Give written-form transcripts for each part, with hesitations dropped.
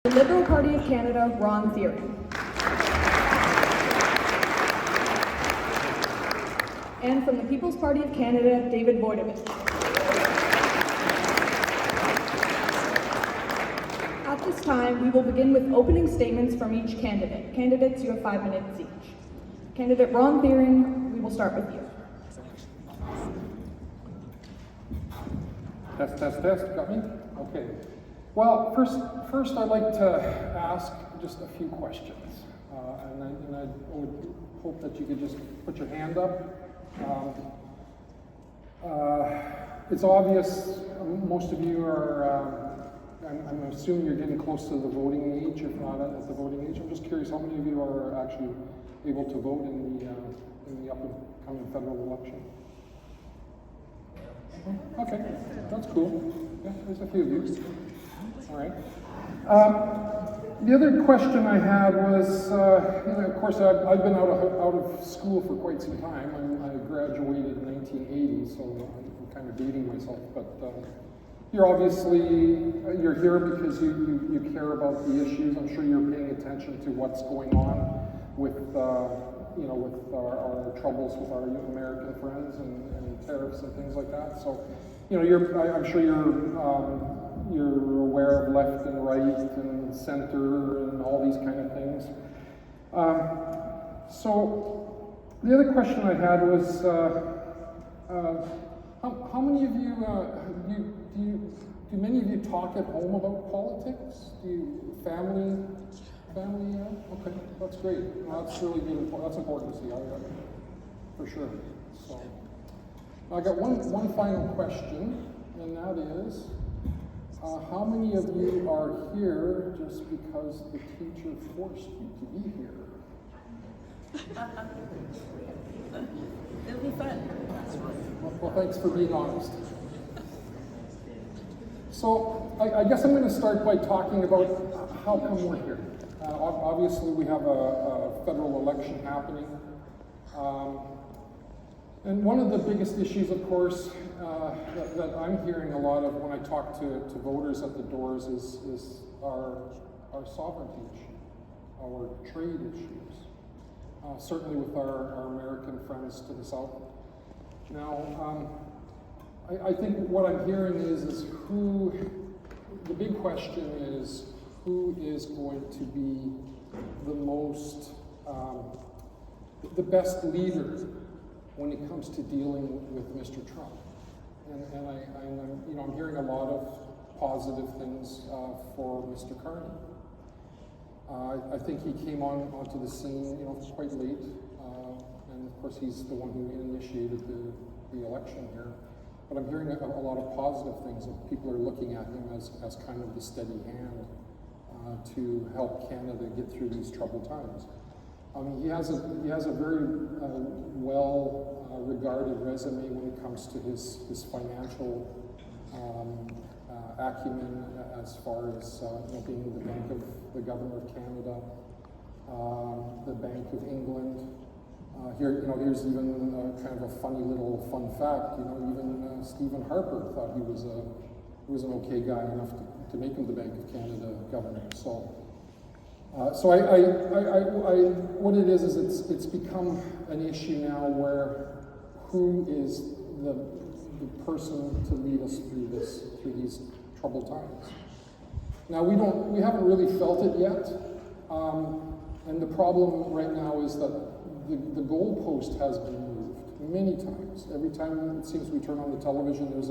The Liberal Party of Canada, Ron Thiering. And from the People's Party of Canada, David Wojtowicz. At this time, we will begin with opening statements from each candidate. Candidates, you have 5 minutes each. Candidate Ron Thiering, we will start with you. Test, got me? Okay. Well, first I'd like to ask just a few questions. And I would hope that you could just put your hand up. It's obvious most of you are, I'm assuming you're getting close to the voting age, if not at the voting age. I'm just curious, how many of you are actually able to vote in the upcoming federal election? Okay, that's cool. Yeah, there's a few of you. All right. The other question I had was, of course, I've been out of school for quite some time. I graduated in 1980, so I'm kind of dating myself. But you're here because you care about the issues. I'm sure you're paying attention to what's going on with with our troubles with our American friends and tariffs and things like that. So, I'm sure you're aware of left and right and center and all these kind of things. So the other question I had was, how many of you, do many of you talk at home about politics? Do you, family, okay, that's great. Well, that's really good, that's important to see, for sure. So, I got one final question, and that is, how many of you are here just because the teacher forced you to be here? It'll be fun. Well, thanks for being honest. So, I guess I'm going to start by talking about how come we're here. Obviously, we have a federal election happening. And one of the biggest issues, of course, that I'm hearing a lot of when I talk to voters at the doors is our sovereignty issue, our trade issues, certainly with our American friends to the south. Now, I think what I'm hearing is the big question is, who is going to be the most, the best leader when it comes to dealing with Mr. Trump. And I'm hearing a lot of positive things for Mr. Carney. I think he came onto the scene, quite late, and of course he's the one who initiated the election here. But I'm hearing a lot of positive things that people are looking at him as kind of the steady hand to help Canada get through these troubled times. He has a very well regarded resume when it comes to his financial acumen, as far as being the Governor of Canada, the Bank of England. Here's even kind of a funny little fun fact. Even Stephen Harper thought he was an okay guy enough to make him the Bank of Canada governor. So what it is it's become an issue now where who is the person to lead us through these troubled times. Now we haven't really felt it yet, and the problem right now is that the goalpost has been moved many times. Every time it seems we turn on the television, there's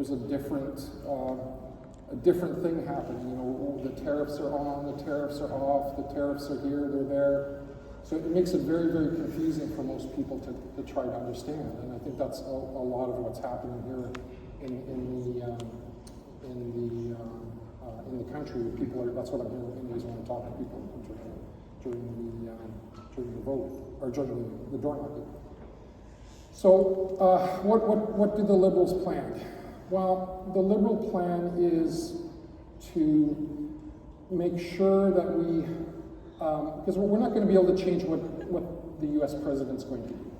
a different thing happening. The tariffs are on, the tariffs are off, the tariffs are here, they're there. So it makes it very, very confusing for most people to try to understand. And I think that's a lot of what's happening here in the country. That's what I'm hearing anyways when I talk to people during the vote, or during the door knocking. So what do the Liberals plan? Well, the Liberal plan is to make sure that we, because we're not going to be able to change what the U.S. president's going to do,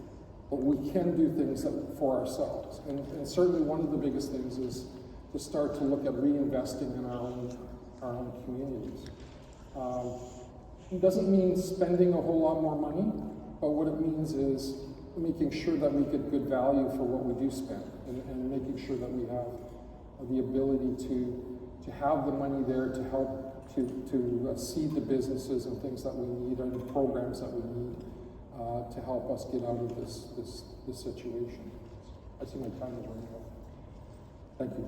but we can do things for ourselves. And certainly one of the biggest things is to start to look at reinvesting in our our own communities. It doesn't mean spending a whole lot more money, but what it means is making sure that we get good value for what we do spend, and making sure that we have the ability to have the money there to help to seed the businesses and things that we need, and the programs that we need to help us get out of this situation. I see my time is running out. Thank you.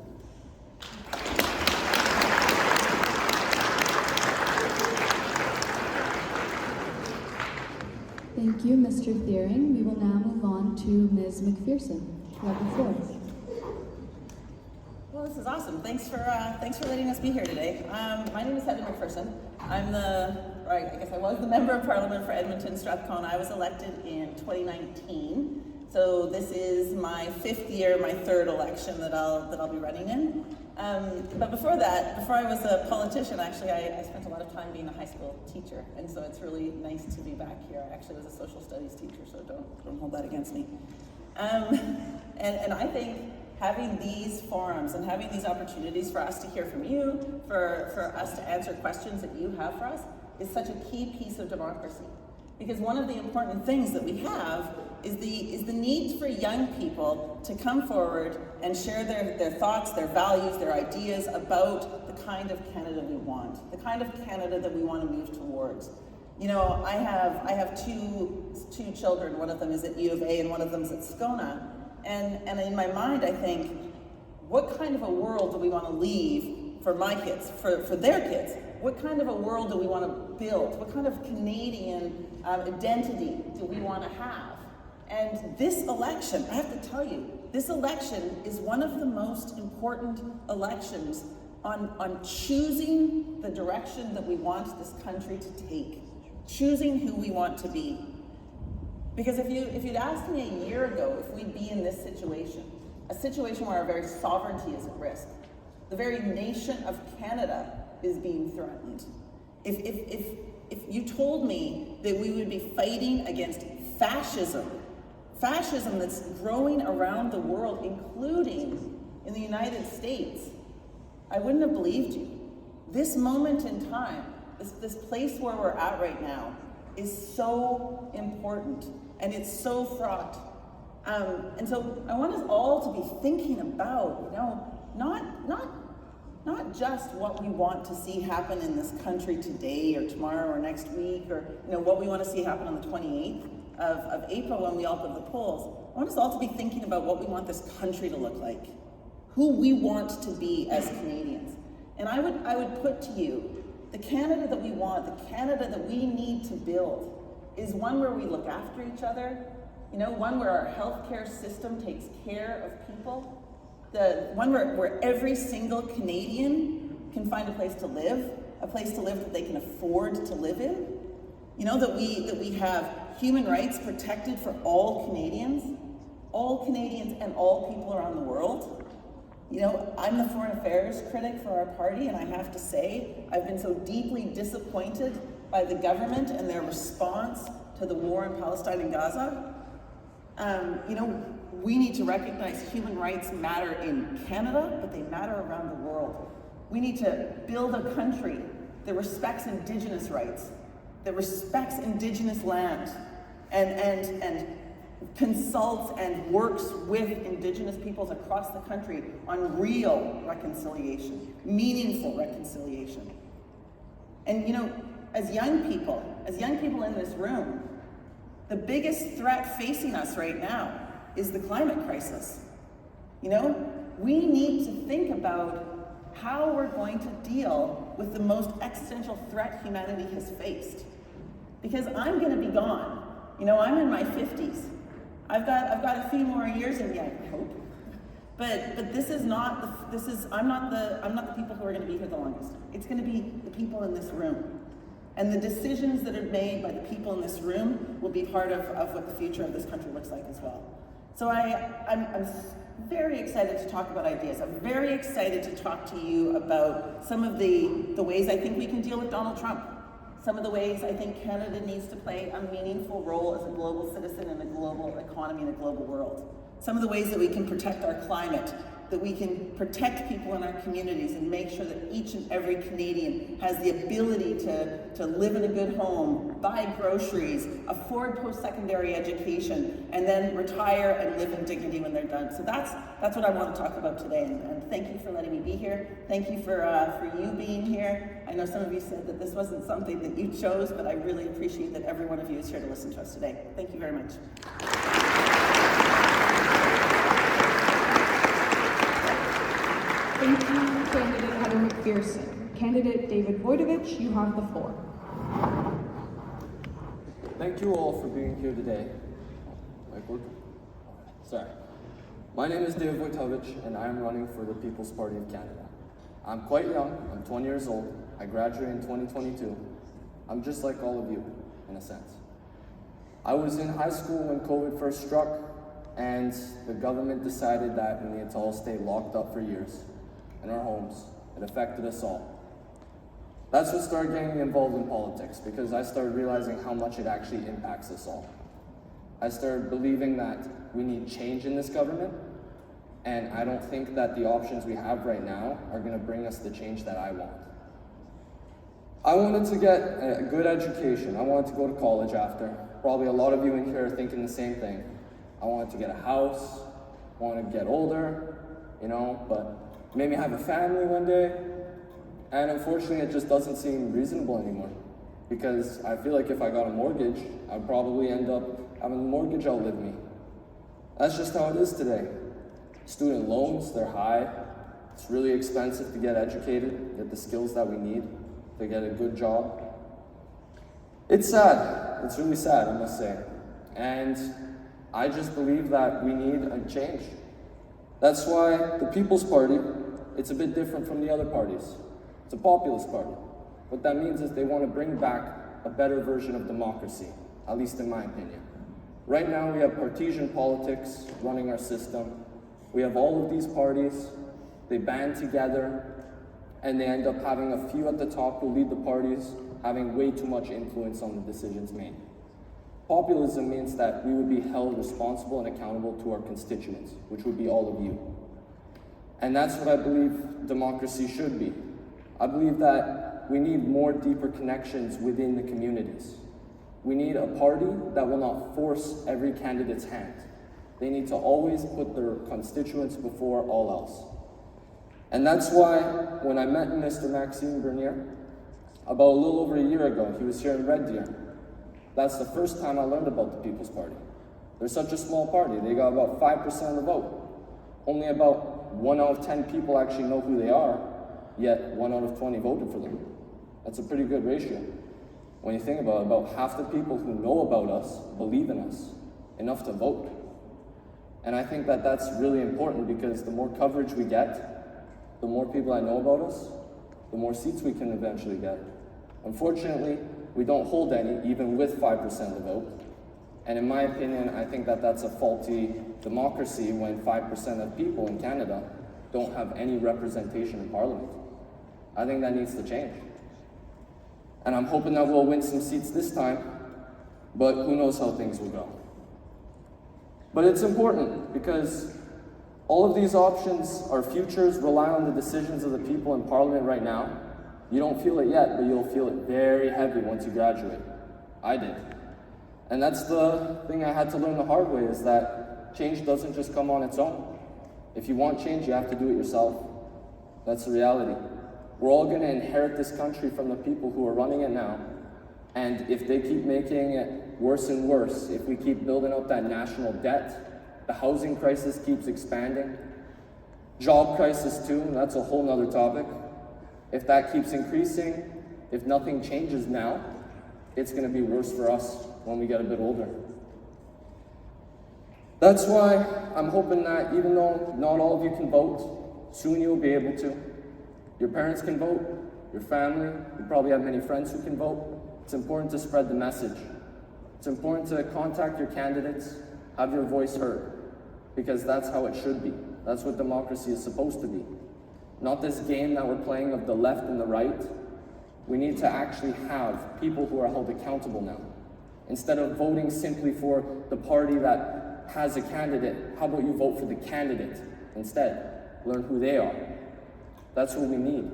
Thank you, Mr. Thiering. We will now move on to Ms. McPherson. You have the floor. Well, this is awesome. Thanks for letting us be here today. My name is Heather McPherson. I guess I was the Member of Parliament for Edmonton, Strathcona. I was elected in 2019. So this is my 5th year, my 3rd election that I'll be running in. But before I was a politician, actually, I spent a lot of time being a high school teacher, and so it's really nice to be back here. I actually was a social studies teacher, so don't hold that against me. And I think having these forums and having these opportunities for us to hear from you, for us to answer questions that you have for us, is such a key piece of democracy. Because one of the important things that we have is the need for young people to come forward and share their thoughts, their values, their ideas about the kind of Canada we want, the kind of Canada that we want to move towards. You know, I have two children. One of them is at U of A and one of them is at Strathcona. And in my mind, I think, what kind of a world do we want to leave for my kids, for their kids? What kind of a world do we want to build? What kind of Canadian identity do we want to have? And this election, I have to tell you, this election is one of the most important elections on choosing the direction that we want this country to take, choosing who we want to be. Because if you'd asked me a year ago if we'd be in this situation, a situation where our very sovereignty is at risk, the very nation of Canada is being threatened. If you told me that we would be fighting against fascism that's growing around the world, including in the United States, I wouldn't have believed you. This moment in time, this place where we're at right now, is so important, and it's so fraught. And so I want us all to be thinking about, not just what we want to see happen in this country today or tomorrow or next week, or what we want to see happen on the 28th of April when we all go to the polls. I want us all to be thinking about what we want this country to look like, who we want to be as Canadians. And I would put to you, the Canada that we want, the Canada that we need to build, is one where we look after each other, one where our healthcare system takes care of people, the one where every single Canadian can find a place to live that they can afford to live in. That we have human rights protected for all Canadians and all people around the world. I'm the foreign affairs critic for our party, and I have to say, I've been so deeply disappointed by the government and their response to the war in Palestine and Gaza. We need to recognize human rights matter in Canada, but they matter around the world. We need to build a country that respects Indigenous rights, that respects Indigenous land, and consults and works with Indigenous peoples across the country on real reconciliation, meaningful reconciliation. And as young people in this room, the biggest threat facing us right now is the climate crisis. We need to think about how we're going to deal with the most existential threat humanity has faced. Because I'm going to be gone. I'm in my 50s. I've got a few more years in me, I hope. But I'm not the people who are going to be here the longest. It's going to be the people in this room. And the decisions that are made by the people in this room will be part of what the future of this country looks like as well. So I'm very excited to talk about ideas. I'm very excited to talk to you about some of the ways I think we can deal with Donald Trump. Some of the ways I think Canada needs to play a meaningful role as a global citizen in a global economy in a global world. Some of the ways that we can protect our climate that we can protect people in our communities and make sure that each and every Canadian has the ability to live in a good home, buy groceries, afford post-secondary education, and then retire and live in dignity when they're done. So that's what I want to talk about today, and thank you for letting me be here. Thank you for you being here. I know some of you said that this wasn't something that you chose, but I really appreciate that every one of you is here to listen to us today. Thank you very much. Thank you, candidate Heather McPherson. Candidate David Wojtowicz, you have the floor. Thank you all for being here today. Mic working? Sorry. My name is David Wojtowicz, and I am running for the People's Party of Canada. I'm quite young. I'm 20 years old. I graduated in 2022. I'm just like all of you, in a sense. I was in high school when COVID first struck, and the government decided that we needed to all stay locked up for years in our homes. It affected us all. That's what started getting me involved in politics, because I started realizing how much it actually impacts us all. I started believing that we need change in this government, and I don't think that the options we have right now are going to bring us the change that I want. I wanted to get a good education. I wanted to go to college after. Probably a lot of you in here are thinking the same thing. I wanted to get a house, wanted to get older, but maybe have a family one day. And unfortunately, it just doesn't seem reasonable anymore, because I feel like if I got a mortgage, I'd probably end up having the mortgage outlive me. That's just how it is today. Student loans, they're high. It's really expensive to get educated, get the skills that we need to get a good job. It's sad. It's really sad, I must say. And I just believe that we need a change. That's why the People's Party, it's a bit different from the other parties. It's a populist party. What that means is they want to bring back a better version of democracy, at least in my opinion. Right now we have partisan politics running our system. We have all of these parties, they band together, and they end up having a few at the top who lead the parties, having way too much influence on the decisions made. Populism means that we would be held responsible and accountable to our constituents, which would be all of you. And that's what I believe democracy should be. I believe that we need more deeper connections within the communities. We need a party that will not force every candidate's hand. They need to always put their constituents before all else. And that's why when I met Mr. Maxime Bernier, about a little over a year ago, he was here in Red Deer. That's the first time I learned about the People's Party. They're such a small party. They got about 5% of the vote. Only about 1 out of 10 people actually know who they are, yet 1 out of 20 voted for them. That's a pretty good ratio. When you think about half the people who know about us believe in us enough to vote. And I think that that's really important, because the more coverage we get, the more people that know about us, the more seats we can eventually get. Unfortunately, we don't hold any, even with 5% of the vote. And in my opinion, I think that that's a faulty democracy when 5% of people in Canada don't have any representation in Parliament. I think that needs to change. And I'm hoping that we'll win some seats this time, but who knows how things will go. But it's important, because all of these options, our futures, rely on the decisions of the people in Parliament right now. You don't feel it yet, but you'll feel it very heavy once you graduate. I did. And that's the thing I had to learn the hard way, is that change doesn't just come on its own. If you want change, you have to do it yourself. That's the reality. We're all going to inherit this country from the people who are running it now. And if they keep making it worse and worse, if we keep building up that national debt, the housing crisis keeps expanding, job crisis too, and that's a whole nother topic. If that keeps increasing, if nothing changes now, it's going to be worse for us when we get a bit older. That's why I'm hoping that even though not all of you can vote, soon you'll be able to. Your parents can vote, your family, you probably have many friends who can vote. It's important to spread the message. It's important to contact your candidates, have your voice heard, because that's how it should be. That's what democracy is supposed to be. Not this game that we're playing of the left and the right. We need to actually have people who are held accountable now. Instead of voting simply for the party that has a candidate, how about you vote for the candidate instead? learn who they are. That's what we need.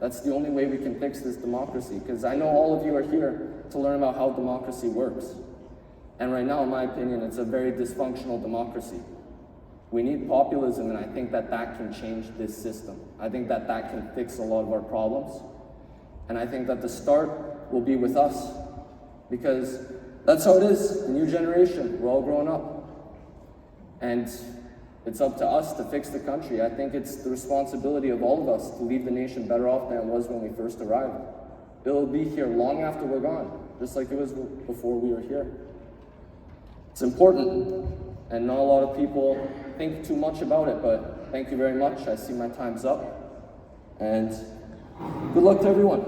That's the only way we can fix this democracy, because I know all of you are here to learn about how democracy works. And right now, in my opinion, it's a very dysfunctional democracy. We need populism, and I think that that can change this system. I think that that can fix a lot of our problems. And I think that the start will be with us, because that's how it is, the new generation, we're all growing up. And it's up to us to fix the country. I think it's the responsibility of all of us to leave the nation better off than it was when we first arrived. It'll be here long after we're gone, just like it was before we were here. It's important, and not a lot of people think too much about it, but thank you very much. I see my time's up, and good luck to everyone.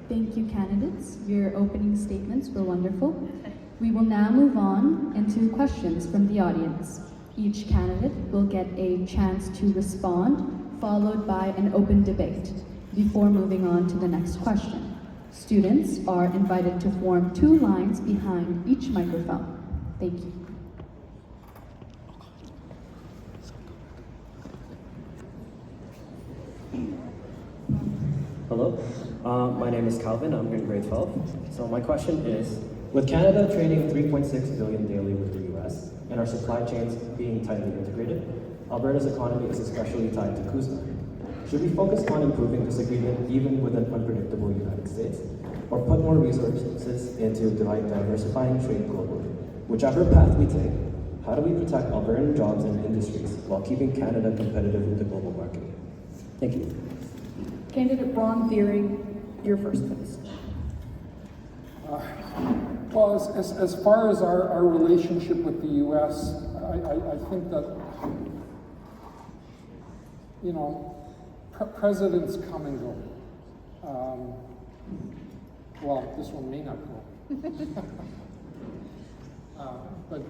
Thank you, candidates. Your opening statements were wonderful. We will now move on into questions from the audience. Each candidate will get a chance to respond, followed by an open debate, before moving on to the next question. Students are invited to form 2 lines behind each microphone. Thank you. Hello, my name is Calvin. I'm in grade 12. So my question is, with Canada trading $3.6 billion daily with the US and our supply chains being tightly integrated, Alberta's economy is especially tied to CUSMA. Should we focus on improving this agreement even with an unpredictable United States, or put more resources into diversifying trade globally? Whichever path we take, how do we protect Albertan jobs and industries while keeping Canada competitive with the global market? Thank you. Candidate Ron Thiering, you're first, please. Well, as far as our relationship with the U.S., I think that, you know, presidents come and go. Well, this one may not go. But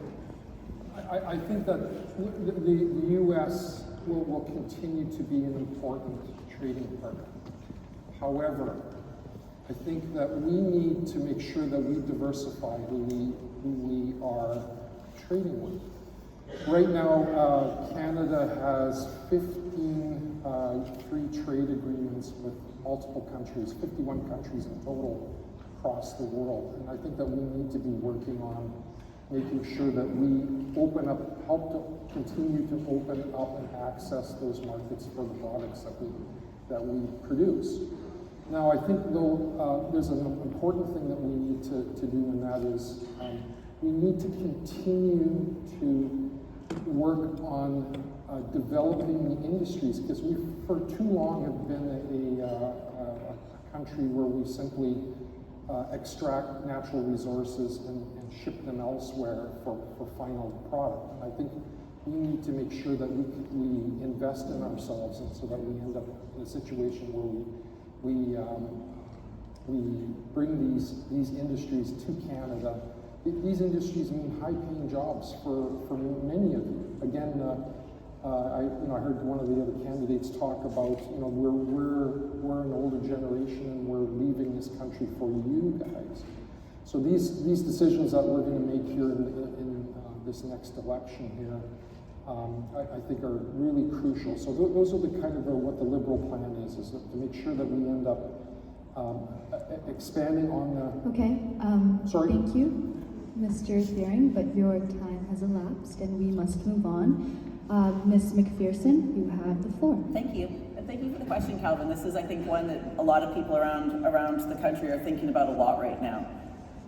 I think that the U.S. will continue to be an important trading partner. However, I think that we need to make sure that we diversify who we are trading with. Right now, Canada has 15 free trade agreements with multiple countries, 51 countries in total across the world. And I think that we need to be working on making sure that we open up, help to continue to open up and access those markets for the products that we produce. Now, I think though there's an important thing that we need to do, and that is we need to continue to work on developing the industries, because we for too long have been a country where we simply extract natural resources and ship them elsewhere for final product. And I think we need to make sure that we invest in ourselves, and so that we end up in a situation where we bring these industries to Canada. These industries mean high-paying jobs for many of you. Again, I heard one of the other candidates talk about, we're an older generation and we're leaving this country for you guys. So these decisions that we're going to make here in this next election here, I think are really crucial. So those are the kind of what the Liberal plan is to make sure that we end up expanding on the... Okay, Sorry? Thank you, Mr. Thiering, but your time has elapsed and we must move on. Ms. McPherson, you have the floor. Thank you. And thank you for the question, Calvin. This is, I think, one that a lot of people around the country are thinking about a lot right now.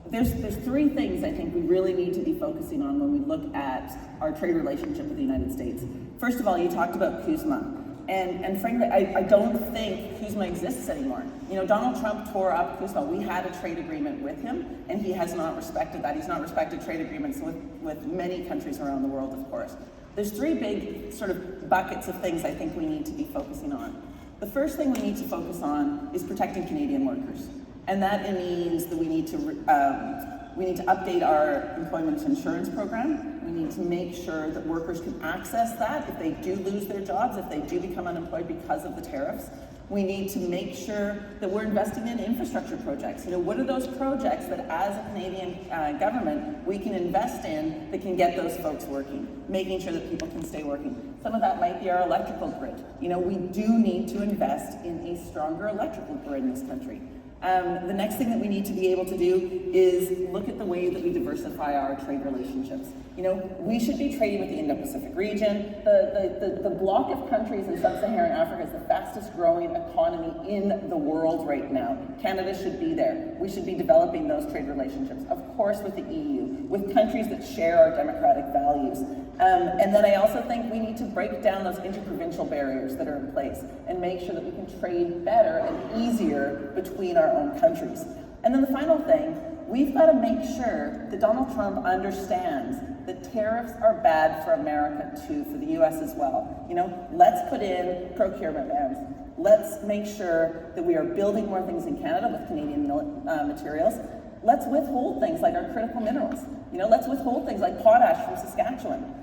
There's 3 things I think we really need to be focusing on when we look at our trade relationship with the United States. First of all, you talked about CUSMA. And frankly, I don't think CUSMA exists anymore. Donald Trump tore up CUSMA. We had a trade agreement with him, and he has not respected that. He's not respected trade agreements with many countries around the world, of course. There's 3 big sort of buckets of things I think we need to be focusing on. The first thing we need to focus on is protecting Canadian workers. And that means that we need to update our employment insurance program. We need to make sure that workers can access that if they do lose their jobs, if they do become unemployed because of the tariffs. We need to make sure that we're investing in infrastructure projects. You know, what are those projects that as a Canadian government we can invest in that can get those folks working, making sure that people can stay working. Some of that might be our electrical grid. You know, we do need to invest in a stronger electrical grid in this country. The next thing that we need to be able to do is look at the way that we diversify our trade relationships. You know, we should be trading with the Indo-Pacific region. The bloc of countries in sub-Saharan Africa is the fastest growing economy in the world right now. Canada should be there. We should be developing those trade relationships, of course with the EU, with countries that share our democratic values. And then I also think we need to break down those interprovincial barriers that are in place and make sure that we can trade better and easier between our own countries. And then the final thing, we've got to make sure that Donald Trump understands that tariffs are bad for America too, for the US as well. You know, let's put in procurement bans. Let's make sure that we are building more things in Canada with Canadian materials. Let's withhold things like our critical minerals. You know, let's withhold things like potash from Saskatchewan,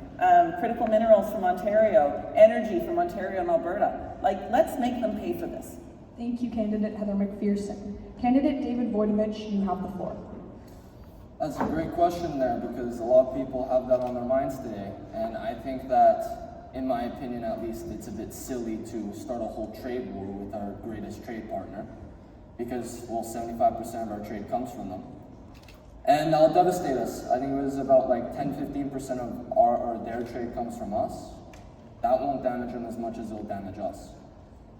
critical minerals from Ontario, energy from Ontario and Alberta. Like, let's make them pay for this. Thank you, candidate Heather McPherson. Candidate David Wojtowicz, you have the floor. That's a great question there, because a lot of people have that on their minds today. And I think that, in my opinion at least, it's a bit silly to start a whole trade war with our greatest trade partner, because, well, 75% of our trade comes from them. And that'll devastate us. I think it was about like 10-15% of our or their trade comes from us. That won't damage them as much as it'll damage us.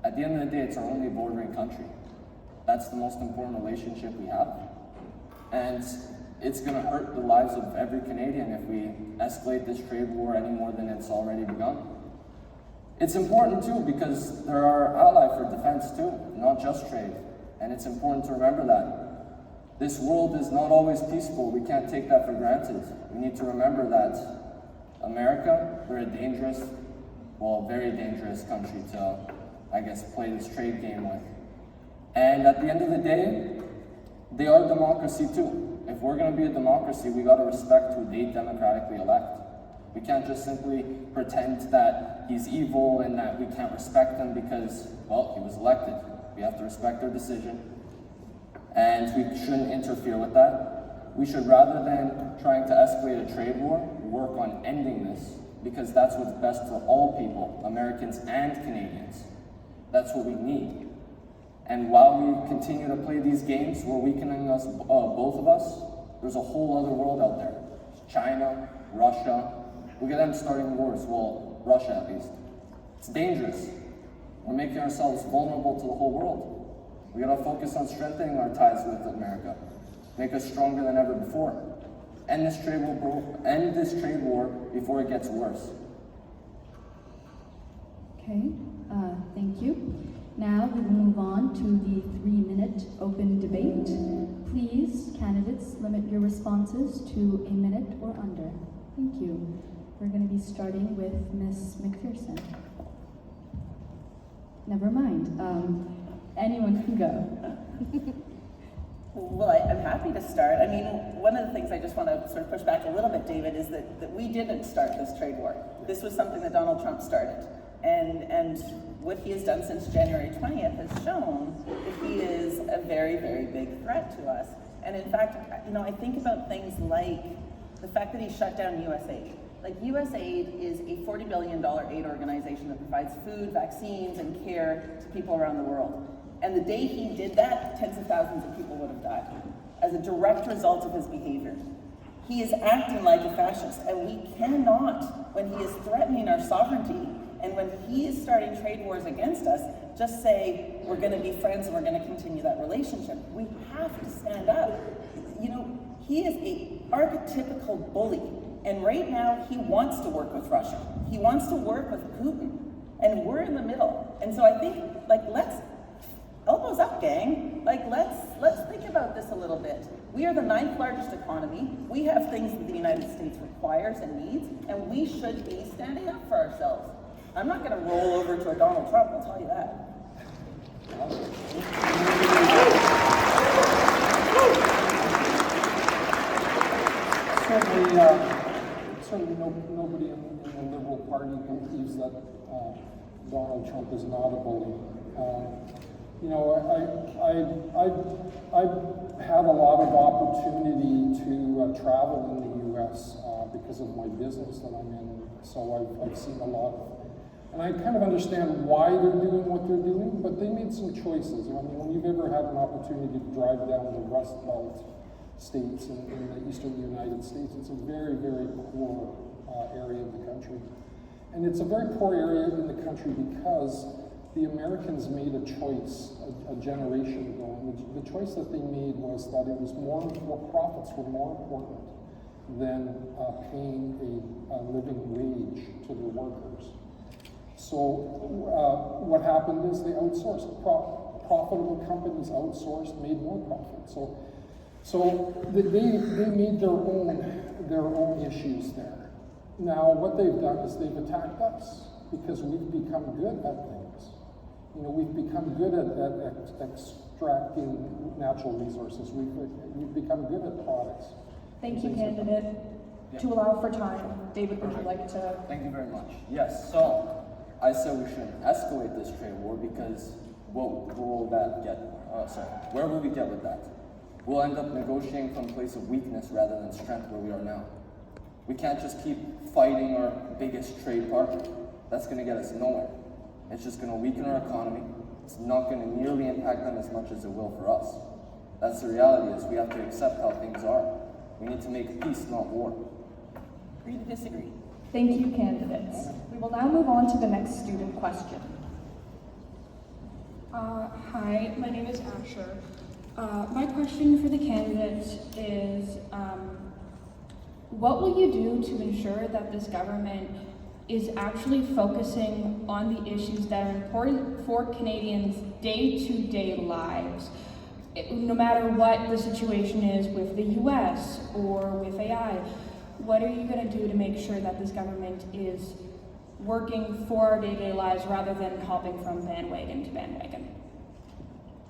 At the end of the day, it's our only bordering country. That's the most important relationship we have. And it's gonna hurt the lives of every Canadian if we escalate this trade war any more than it's already begun. It's important too because they're our ally for defense too, not just trade. And it's important to remember that. This world is not always peaceful. We can't take that for granted. We need to remember that America, we're a dangerous, well, very dangerous country to, I guess, play this trade game with. And at the end of the day, they are a democracy too. If we're going to be a democracy, we got to respect who they democratically elect. We can't just simply pretend that he's evil and that we can't respect him because, well, he was elected. We have to respect their decision, and we shouldn't interfere with that. We should, rather than trying to escalate a trade war, work on ending this, because that's what's best for all people, Americans and Canadians. That's what we need. And while we continue to play these games, we're weakening us, both of us, there's a whole other world out there. China, Russia, look at them starting wars, well, Russia at least. It's dangerous. We're making ourselves vulnerable to the whole world. We gotta focus on strengthening our ties with America, make us stronger than ever before. End this trade war before it gets worse. Okay, thank you. Now we will move on to the 3-minute open debate. Please, candidates, limit your responses to a minute or under. Thank you. We're going to be starting with Ms. McPherson. Never mind. Anyone can go. Well, I'm happy to start. I mean, one of the things I just want to sort of push back a little bit, David, is that we didn't start this trade war. This was something that Donald Trump started. And what he has done since January 20th has shown that he is a very, very big threat to us. And in fact, you know, I think about things like the fact that he shut down USAID. Like, USAID is a $40 billion aid organization that provides food, vaccines, and care to people around the world. And the day he did that, tens of thousands of people would have died as a direct result of his behavior. He is acting like a fascist, and we cannot, when he is threatening our sovereignty, and when he is starting trade wars against us, just say, we're gonna be friends and we're gonna continue that relationship. We have to stand up. You know, he is a archetypical bully. And right now, he wants to work with Russia. He wants to work with Putin. And we're in the middle. And so I think, like, let's, elbows up, gang. Like, let's think about this a little bit. We are the 9th largest economy. We have things that the United States requires and needs, and we should be standing up for ourselves. I'm not gonna roll over to a Donald Trump, I'll tell you that. Certainly nobody in the Liberal Party believes that Donald Trump is not a bully. You know, I've had a lot of opportunity to travel in the U.S. Because of my business that I'm in, so I've seen a lot of, and I kind of understand why they're doing what they're doing, but they made some choices. I mean, when you've ever had an opportunity to drive down the Rust Belt states in the eastern United States, it's a very, very poor area of the country. And it's a very poor area in the country because the Americans made a choice a generation ago, and the choice that they made was that it was profits were more important than paying a living wage to their workers. So what happened is they outsourced. Profitable companies outsourced, made more profit. So they made their own issues there. Now what they've done is they've attacked us because we've become good at things. You know, we've become good at extracting natural resources. We've become good at products. Thank you, candidate. To allow for time, David, would you like to? Thank you very much. Yes, so I said we shouldn't escalate this trade war because where will we get with that? We'll end up negotiating from a place of weakness rather than strength where we are now. We can't just keep fighting our biggest trade partner. That's going to get us nowhere. It's just going to weaken our economy. It's not going to nearly impact them as much as it will for us. That's the reality, is we have to accept how things are. We need to make peace, not war. Agree to disagree. Thank you, candidates. We will now move on to the next student question. Hi, my name is Asher. My question for the candidates is, what will you do to ensure that this government is actually focusing on the issues that are important for Canadians' day-to-day lives? No matter what the situation is with the US or with AI, what are you going to do to make sure that this government is working for our day-to-day lives rather than hopping from bandwagon to bandwagon?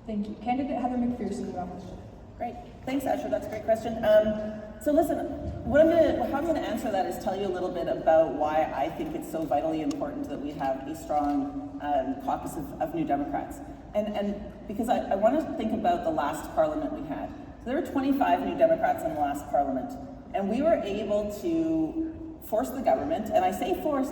Thank you. Candidate Heather McPherson, you have a question. Great. Thanks, Asher. That's a great question. So listen, how I'm going to answer that is tell you a little bit about why I think it's so vitally important that we have a strong caucus of New Democrats. And because I want to think about the last parliament we had. So there were 25 New Democrats in the last parliament, and we were able to force the government, and I say force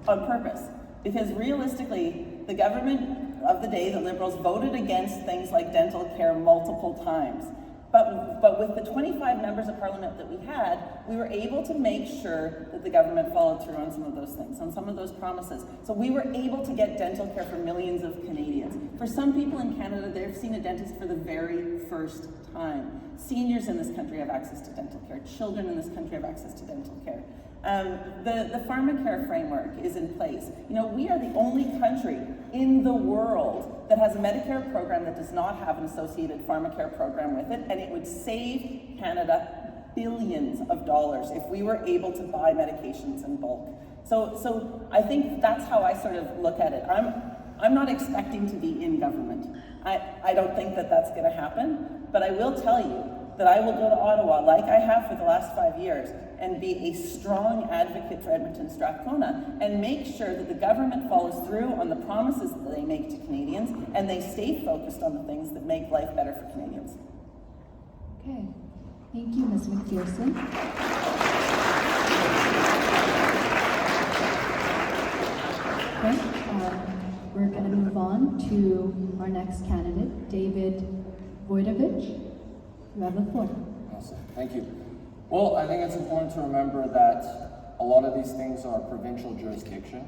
on purpose, because realistically, the government of the day, the Liberals, voted against things like dental care multiple times. But with the 25 members of parliament that we had, we were able to make sure that the government followed through on some of those things, on some of those promises. So we were able to get dental care for millions of Canadians. For some people in Canada, they've seen a dentist for the very first time. Seniors in this country have access to dental care. Children in this country have access to dental care. The pharmacare framework is in place. You know, we are the only country in the world that has a Medicare program that does not have an associated pharmacare program with it, and it would save Canada billions of dollars if we were able to buy medications in bulk. So I think that's how I sort of look at it. I'm not expecting to be in government. I don't think that that's going to happen, but I will tell you that I will go to Ottawa, like I have for the last 5 years, and be a strong advocate for Edmonton Strathcona and make sure that the government follows through on the promises that they make to Canadians and they stay focused on the things that make life better for Canadians. Okay, thank you, Ms. McPherson. Okay, we're going to move on to our next candidate, David Wojtowicz. You have the floor. Awesome. Thank you. Well, I think it's important to remember that a lot of these things are provincial jurisdiction.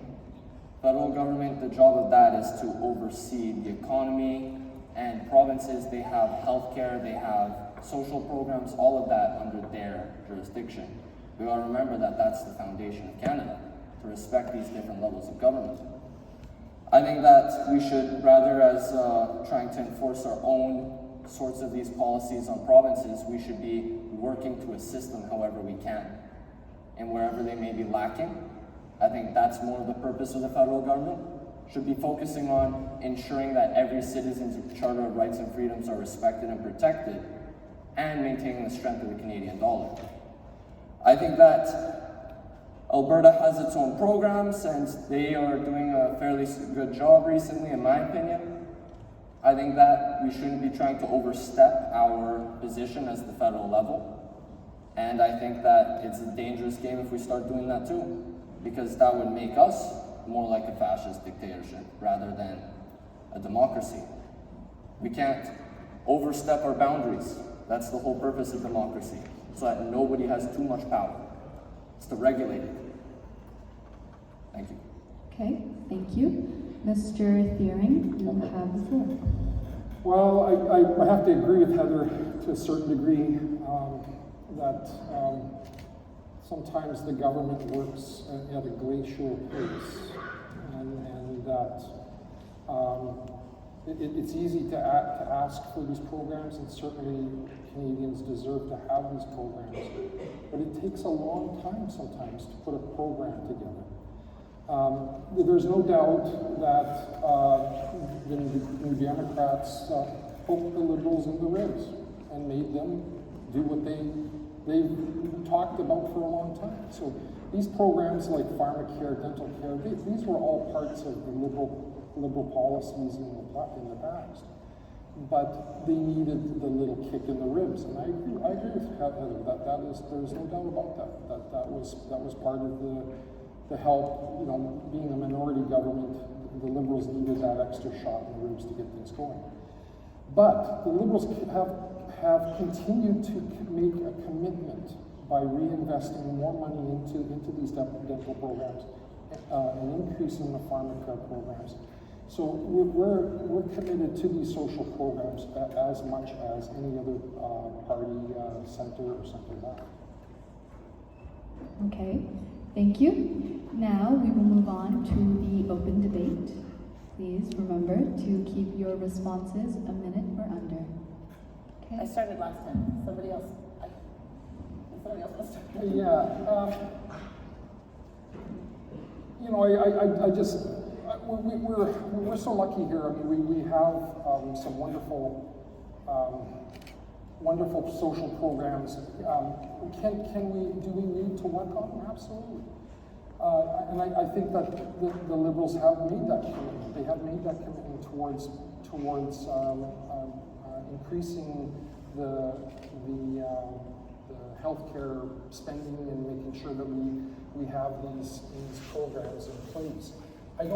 Federal government, the job of that is to oversee the economy, and provinces, they have healthcare, they have social programs, all of that under their jurisdiction. We gotta remember that that's the foundation of Canada, to respect these different levels of government. I think that we should, rather as trying to enforce our own sorts of these policies on provinces, we should be working to assist them however we can. And wherever they may be lacking, I think that's more of the purpose of the federal government. Should be focusing on ensuring that every citizen's Charter of Rights and Freedoms are respected and protected, and maintaining the strength of the Canadian dollar. I think that Alberta has its own programs, and they are doing a fairly good job recently, in my opinion. I think that we shouldn't be trying to overstep our position as the federal level. And I think that it's a dangerous game if we start doing that too, because that would make us more like a fascist dictatorship rather than a democracy. We can't overstep our boundaries. That's the whole purpose of democracy, so that nobody has too much power. It's to regulate it. Thank you. Okay, thank you. Mr. Thiering, you have the floor. Well, I have to agree with Heather to a certain degree that sometimes the government works at a glacial pace, and that it's easy to ask for these programs, and certainly Canadians deserve to have these programs, but it takes a long time sometimes to put a program together. There's no doubt that the New Democrats poked the Liberals in the ribs and made them do what they've talked about for a long time. So these programs like pharmacare, dental care, these were all parts of the liberal policies in the past. But they needed the little kick in the ribs, and I agree with Heather there's no doubt about that was part of the help. You know, being a minority government, the Liberals needed that extra shot in the ribs to get things going. But the Liberals have continued to make a commitment by reinvesting more money into these dental programs and increasing the pharmacare programs. So we're committed to these social programs as much as any other party, center or center left. Okay, thank you. Now we will move on to the open debate. Please remember to keep your responses a minute or under. Okay. I started last time. Somebody else wants to start. Yeah. You know, I just we're so lucky here. I mean, we have some wonderful social programs. Do we need to work on them? Absolutely. And I think that the Liberals have made that commitment. They have made that commitment towards increasing the healthcare spending and making sure that we have these programs in place. I'm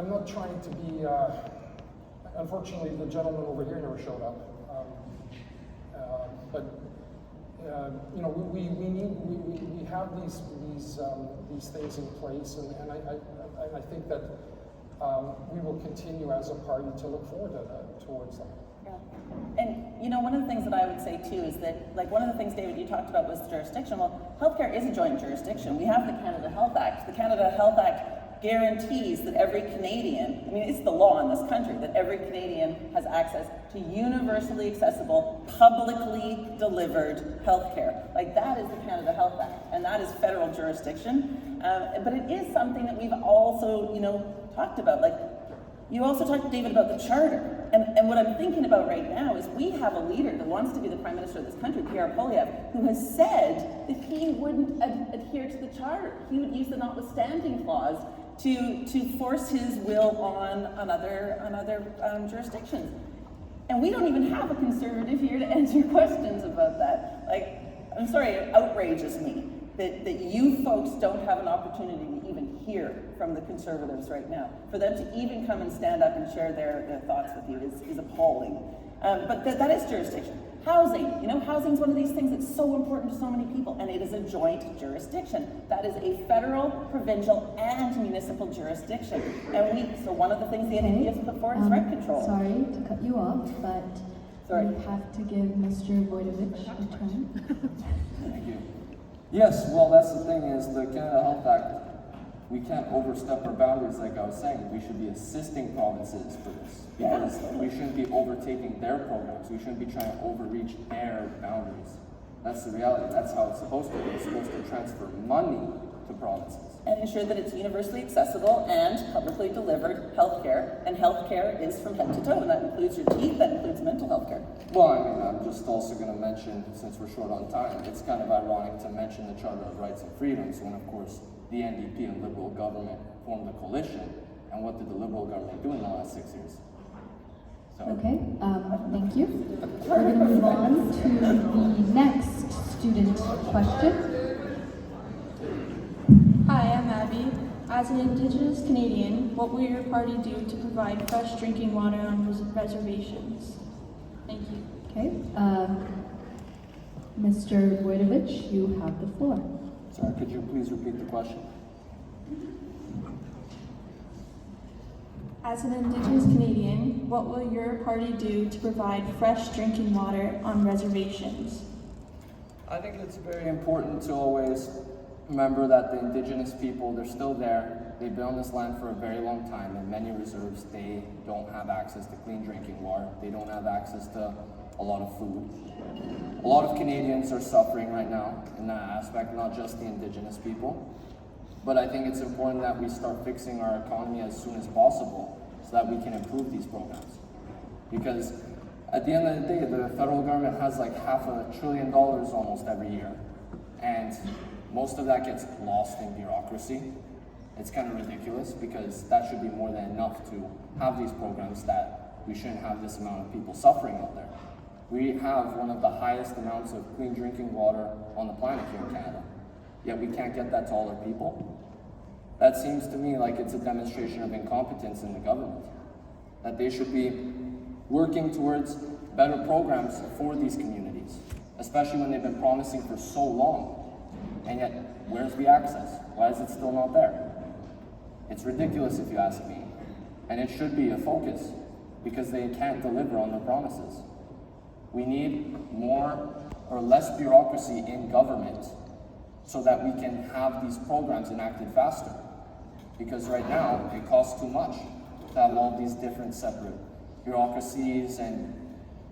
not trying to be. Unfortunately, the gentleman over here never showed up. But you know, we have these things in place, and I think that we will continue as a party to look forward towards that. Yeah. And you know, one of the things that I would say too is that, like, one of the things, David, you talked about was jurisdiction. Well, healthcare is a joint jurisdiction. We have the Canada Health Act. The Canada Health Act guarantees that every Canadian, I mean, it's the law in this country, that every Canadian has access to universally accessible, publicly delivered healthcare. Like, that is the Canada Health Act, and that is federal jurisdiction. But it is something that we've also, you know, talked about. Like, you also talked, David, about the charter. And what I'm thinking about right now is we have a leader that wants to be the Prime Minister of this country, Pierre Poilievre, who has said that he wouldn't adhere to the charter. He would use the notwithstanding clause to force his will on other jurisdictions. And we don't even have a Conservative here to answer questions about that. Like, I'm sorry, it outrages me that you folks don't have an opportunity to even hear from the Conservatives right now. For them to even come and stand up and share their thoughts with you is appalling. But that is jurisdiction. Housing, you know, housing is one of these things that's so important to so many people, and it is a joint jurisdiction. That is a federal, provincial, and municipal jurisdiction. And so one of the things the NDP has put forward is rent control. Sorry to cut you off, but we have to give Mr. Wojtowicz a turn. Thank you. Yes, well, that's the thing is the Canada Health Act, we can't overstep our boundaries like I was saying. We should be assisting provinces for this. Because we shouldn't be overtaking their programs. We shouldn't be trying to overreach their boundaries. That's the reality. That's how it's supposed to be. It's supposed to transfer money to provinces. And ensure that it's universally accessible and publicly delivered healthcare. And healthcare is from head to toe. And that includes your teeth, that includes mental healthcare. Well, I mean, I'm just also going to mention, since we're short on time, it's kind of ironic to mention the Charter of Rights and Freedoms when, of course, the NDP and Liberal government formed a coalition and what did the Liberal government do in the last 6 years? So, Okay, thank you. We're going to move on to the next student question. Hi, I'm Abby. As an Indigenous Canadian, what will your party do to provide fresh drinking water on reservations? Thank you. Okay, Mr. Wojtowicz, you have the floor. sorry, could you please repeat the question? As an Indigenous Canadian, what will your party do to provide fresh drinking water on reservations? I think it's very important to always remember that the Indigenous people, they're still there. They've been on this land for a very long time. In many reserves, they don't have access to clean drinking water. They don't have access to a lot of food. A lot of Canadians are suffering right now in that aspect, not just the Indigenous people. But I think it's important that we start fixing our economy as soon as possible so that we can improve these programs. Because at the end of the day, the federal government has like $500 billion almost every year. And most of that gets lost in bureaucracy. It's kind of ridiculous because that should be more than enough to have these programs, that we shouldn't have this amount of people suffering out there. We have one of the highest amounts of clean drinking water on the planet here in Canada, yet we can't get that to all our people. That seems to me like it's a demonstration of incompetence in the government, that they should be working towards better programs for these communities, especially when they've been promising for so long. And yet, where's the access? Why is it still not there? It's ridiculous if you ask me. And it should be a focus because they can't deliver on their promises. We need more or less bureaucracy in government so that we can have these programs enacted faster. Because right now, it costs too much to have all these different separate bureaucracies, and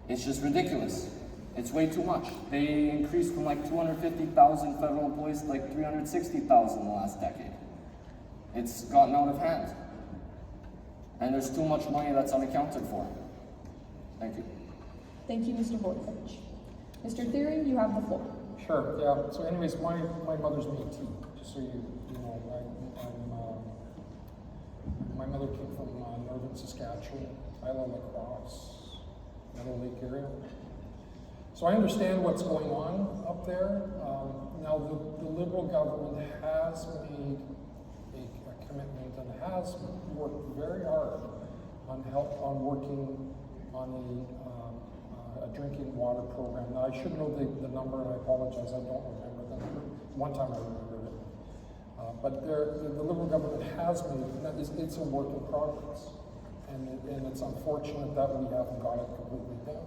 it's just ridiculous. It's way too much. They increased from like 250,000 federal employees to like 360,000 in the last decade. It's gotten out of hand. And there's too much money that's unaccounted for. Thank you. Thank you, Mr. Wojtowicz. Mr. Theory, you have the floor. Sure, yeah. So anyways, my mother's Métis, just so you know. My mother came from northern Saskatchewan, Isla Lacrosse, Meadow Lake area. So I understand what's going on up there. Now the Liberal government has made a commitment and has worked very hard on working on a drinking water program. Now I should know the number, and I apologize, I don't remember the number. One time I remembered it. But the Liberal government has made, it's a work in progress. And it's unfortunate that we haven't got it completely done.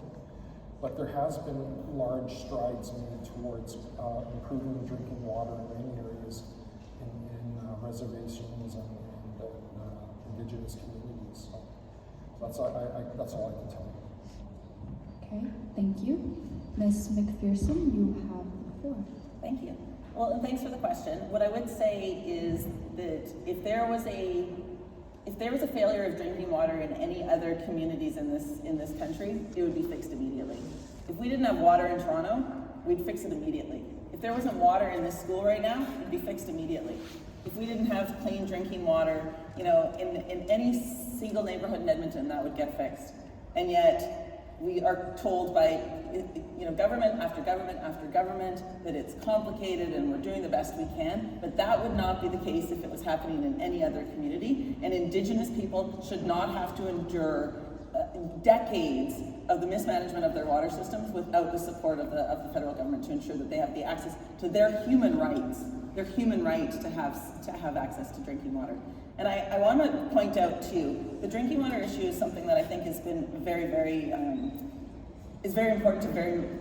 But there has been large strides made towards improving drinking water in many areas in reservations and Indigenous communities. So that's all I can tell you. Okay, thank you. Ms. McPherson, you have the floor. Thank you. Well, and thanks for the question. What I would say is that if there was a failure of drinking water in any other communities in this country, it would be fixed immediately. If we didn't have water in Toronto, we'd fix it immediately. If there wasn't water in this school right now, it'd be fixed immediately. If we didn't have clean drinking water, in any single neighborhood in Edmonton, that would get fixed. And yet, we are told by government after government after government that it's complicated and we're doing the best we can, but that would not be the case if it was happening in any other community. And Indigenous people should not have to endure decades of the mismanagement of their water systems without the support of the federal government to ensure that they have the access to their human rights, to have access to drinking water. And I want to point out too, the drinking water issue is something that I think has been very, very important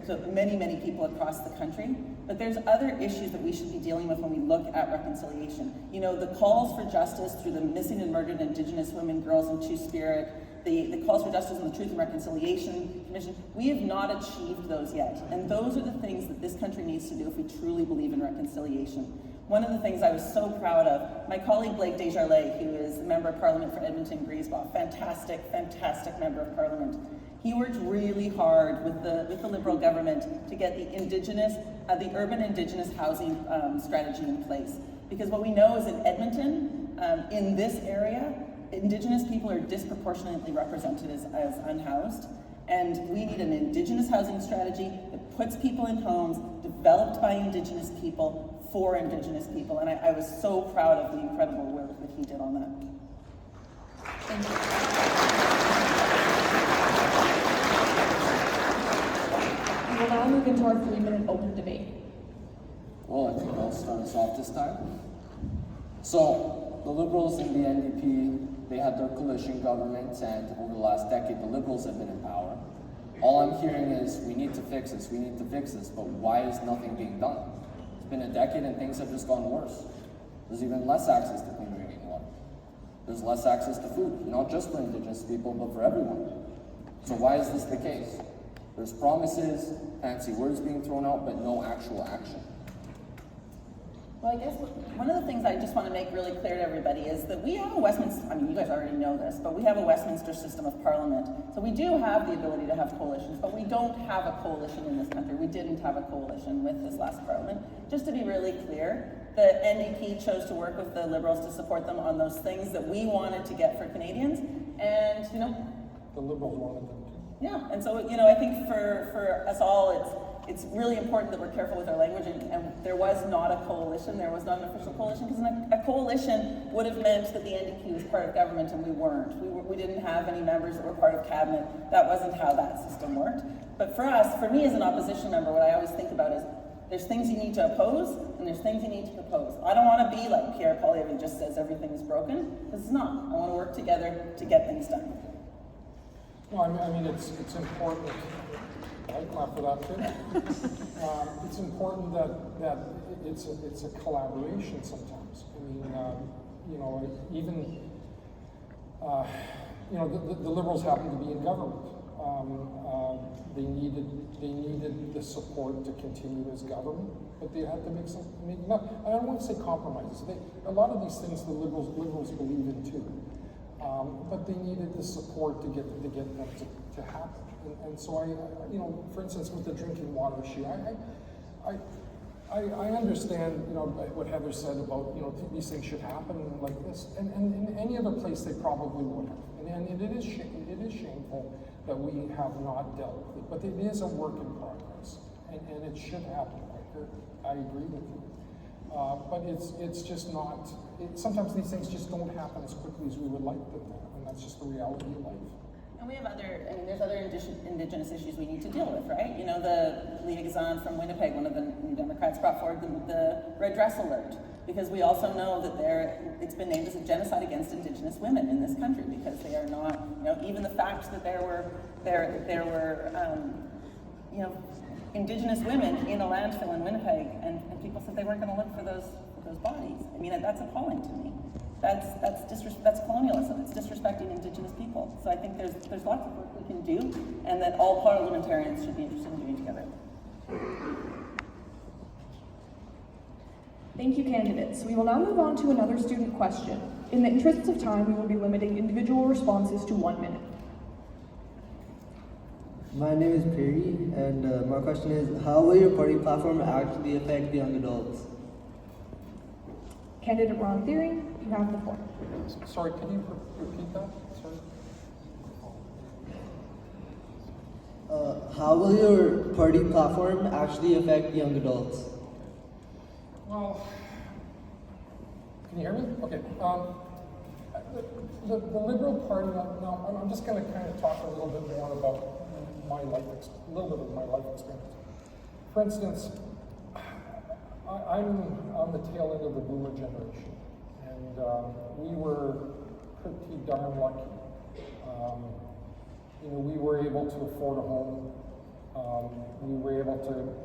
to many, many people across the country. But there's other issues that we should be dealing with when we look at reconciliation. The calls for justice through the Missing and Murdered Indigenous Women, Girls, and Two-Spirit, the calls for justice and the Truth and Reconciliation Commission, we have not achieved those yet. And those are the things that this country needs to do if we truly believe in reconciliation. One of the things I was so proud of, my colleague Blake Desjardins, who is the Member of Parliament for Edmonton-Griesbach, fantastic Member of Parliament. He worked really hard with the Liberal government to get the urban Indigenous housing strategy in place. Because what we know is in Edmonton, in this area, Indigenous people are disproportionately represented as unhoused, and we need an Indigenous housing strategy that puts people in homes developed by Indigenous people for Indigenous people, and I was so proud of the incredible work that he did on that. Thank you. We will now move into our 3-minute open debate. Well, I think I'll start us off this time. So, the Liberals and the NDP, they had their coalition government, and over the last decade, the Liberals have been in power. All I'm hearing is, we need to fix this, but why is nothing being done? It's been a decade and things have just gone worse. There's even less access to clean drinking water. There's less access to food, not just for Indigenous people, but for everyone. So why is this the case? There's promises, fancy words being thrown out, but no actual action. Well, I guess one of the things I just want to make really clear to everybody is that we have a Westminster, I mean, you guys already know this, but we have a Westminster system of parliament. So we do have the ability to have coalitions, but we don't have a coalition in this country. We didn't have a coalition with this last parliament. Just to be really clear, the NDP chose to work with the Liberals to support them on those things that we wanted to get for Canadians. And, you know, The Liberals wanted them to. yeah, and so, you know, I think for us all, it's really important that we're careful with our language, and there was not a coalition, there was not an official coalition, because a coalition would have meant that the NDP was part of government and we weren't. We didn't have any members that were part of cabinet. That wasn't how that system worked. But for us, for me as an opposition member, what I always think about is there's things you need to oppose and there's things you need to propose. I don't want to be like Pierre Poilievre who just says everything is broken, because it's not. I want to work together to get things done. No, I mean it's important. I clap for that too. It's important that it's a collaboration sometimes. I mean, you know, even you know, the Liberals happen to be in government. They needed the support to continue as government, but they had to make some. I don't want to say compromises. A lot of these things the Liberals believe in too. But they needed the support to get them to happen. And so you know, for instance, with the drinking water issue, I understand, you know, what Heather said about, you know, these things should happen like this. And in any other place, they probably would have. And it is shameful that we have not dealt with it. But it is a work in progress, and it should happen quicker. I agree with you. But it's just not. Sometimes these things just don't happen as quickly as we would like them to, and that's just the reality of life. And we have there's other Indigenous issues we need to deal with, right? You know, the liaison from Winnipeg, one of the Democrats brought forward the red dress alert, because we also know that it's been named as a genocide against Indigenous women in this country, because they are not, you know, even the fact that there were you know, Indigenous women in a landfill in Winnipeg, and people said they weren't going to look for those bodies. I mean, that's appalling to me. That's colonialism. It's disrespecting Indigenous people. So I think there's lots of work we can do, and that all parliamentarians should be interested in doing together. Thank you, candidates. We will now move on to another student question. In the interests of time, we will be limiting individual responses to 1 minute. My name is Perry, and my question is, how will your party platform actually affect young adults? Candidate Ron Thiering, you have the floor. Sorry, can you repeat that? Sorry. How will your party platform actually affect young adults? Well, can you hear me? Okay. The Liberal Party, now I'm just going to kind of talk a little bit more about a little bit of my life experience. For instance, I'm on the tail end of the boomer generation, and we were pretty darn lucky. You know, we were able to afford a home. We were able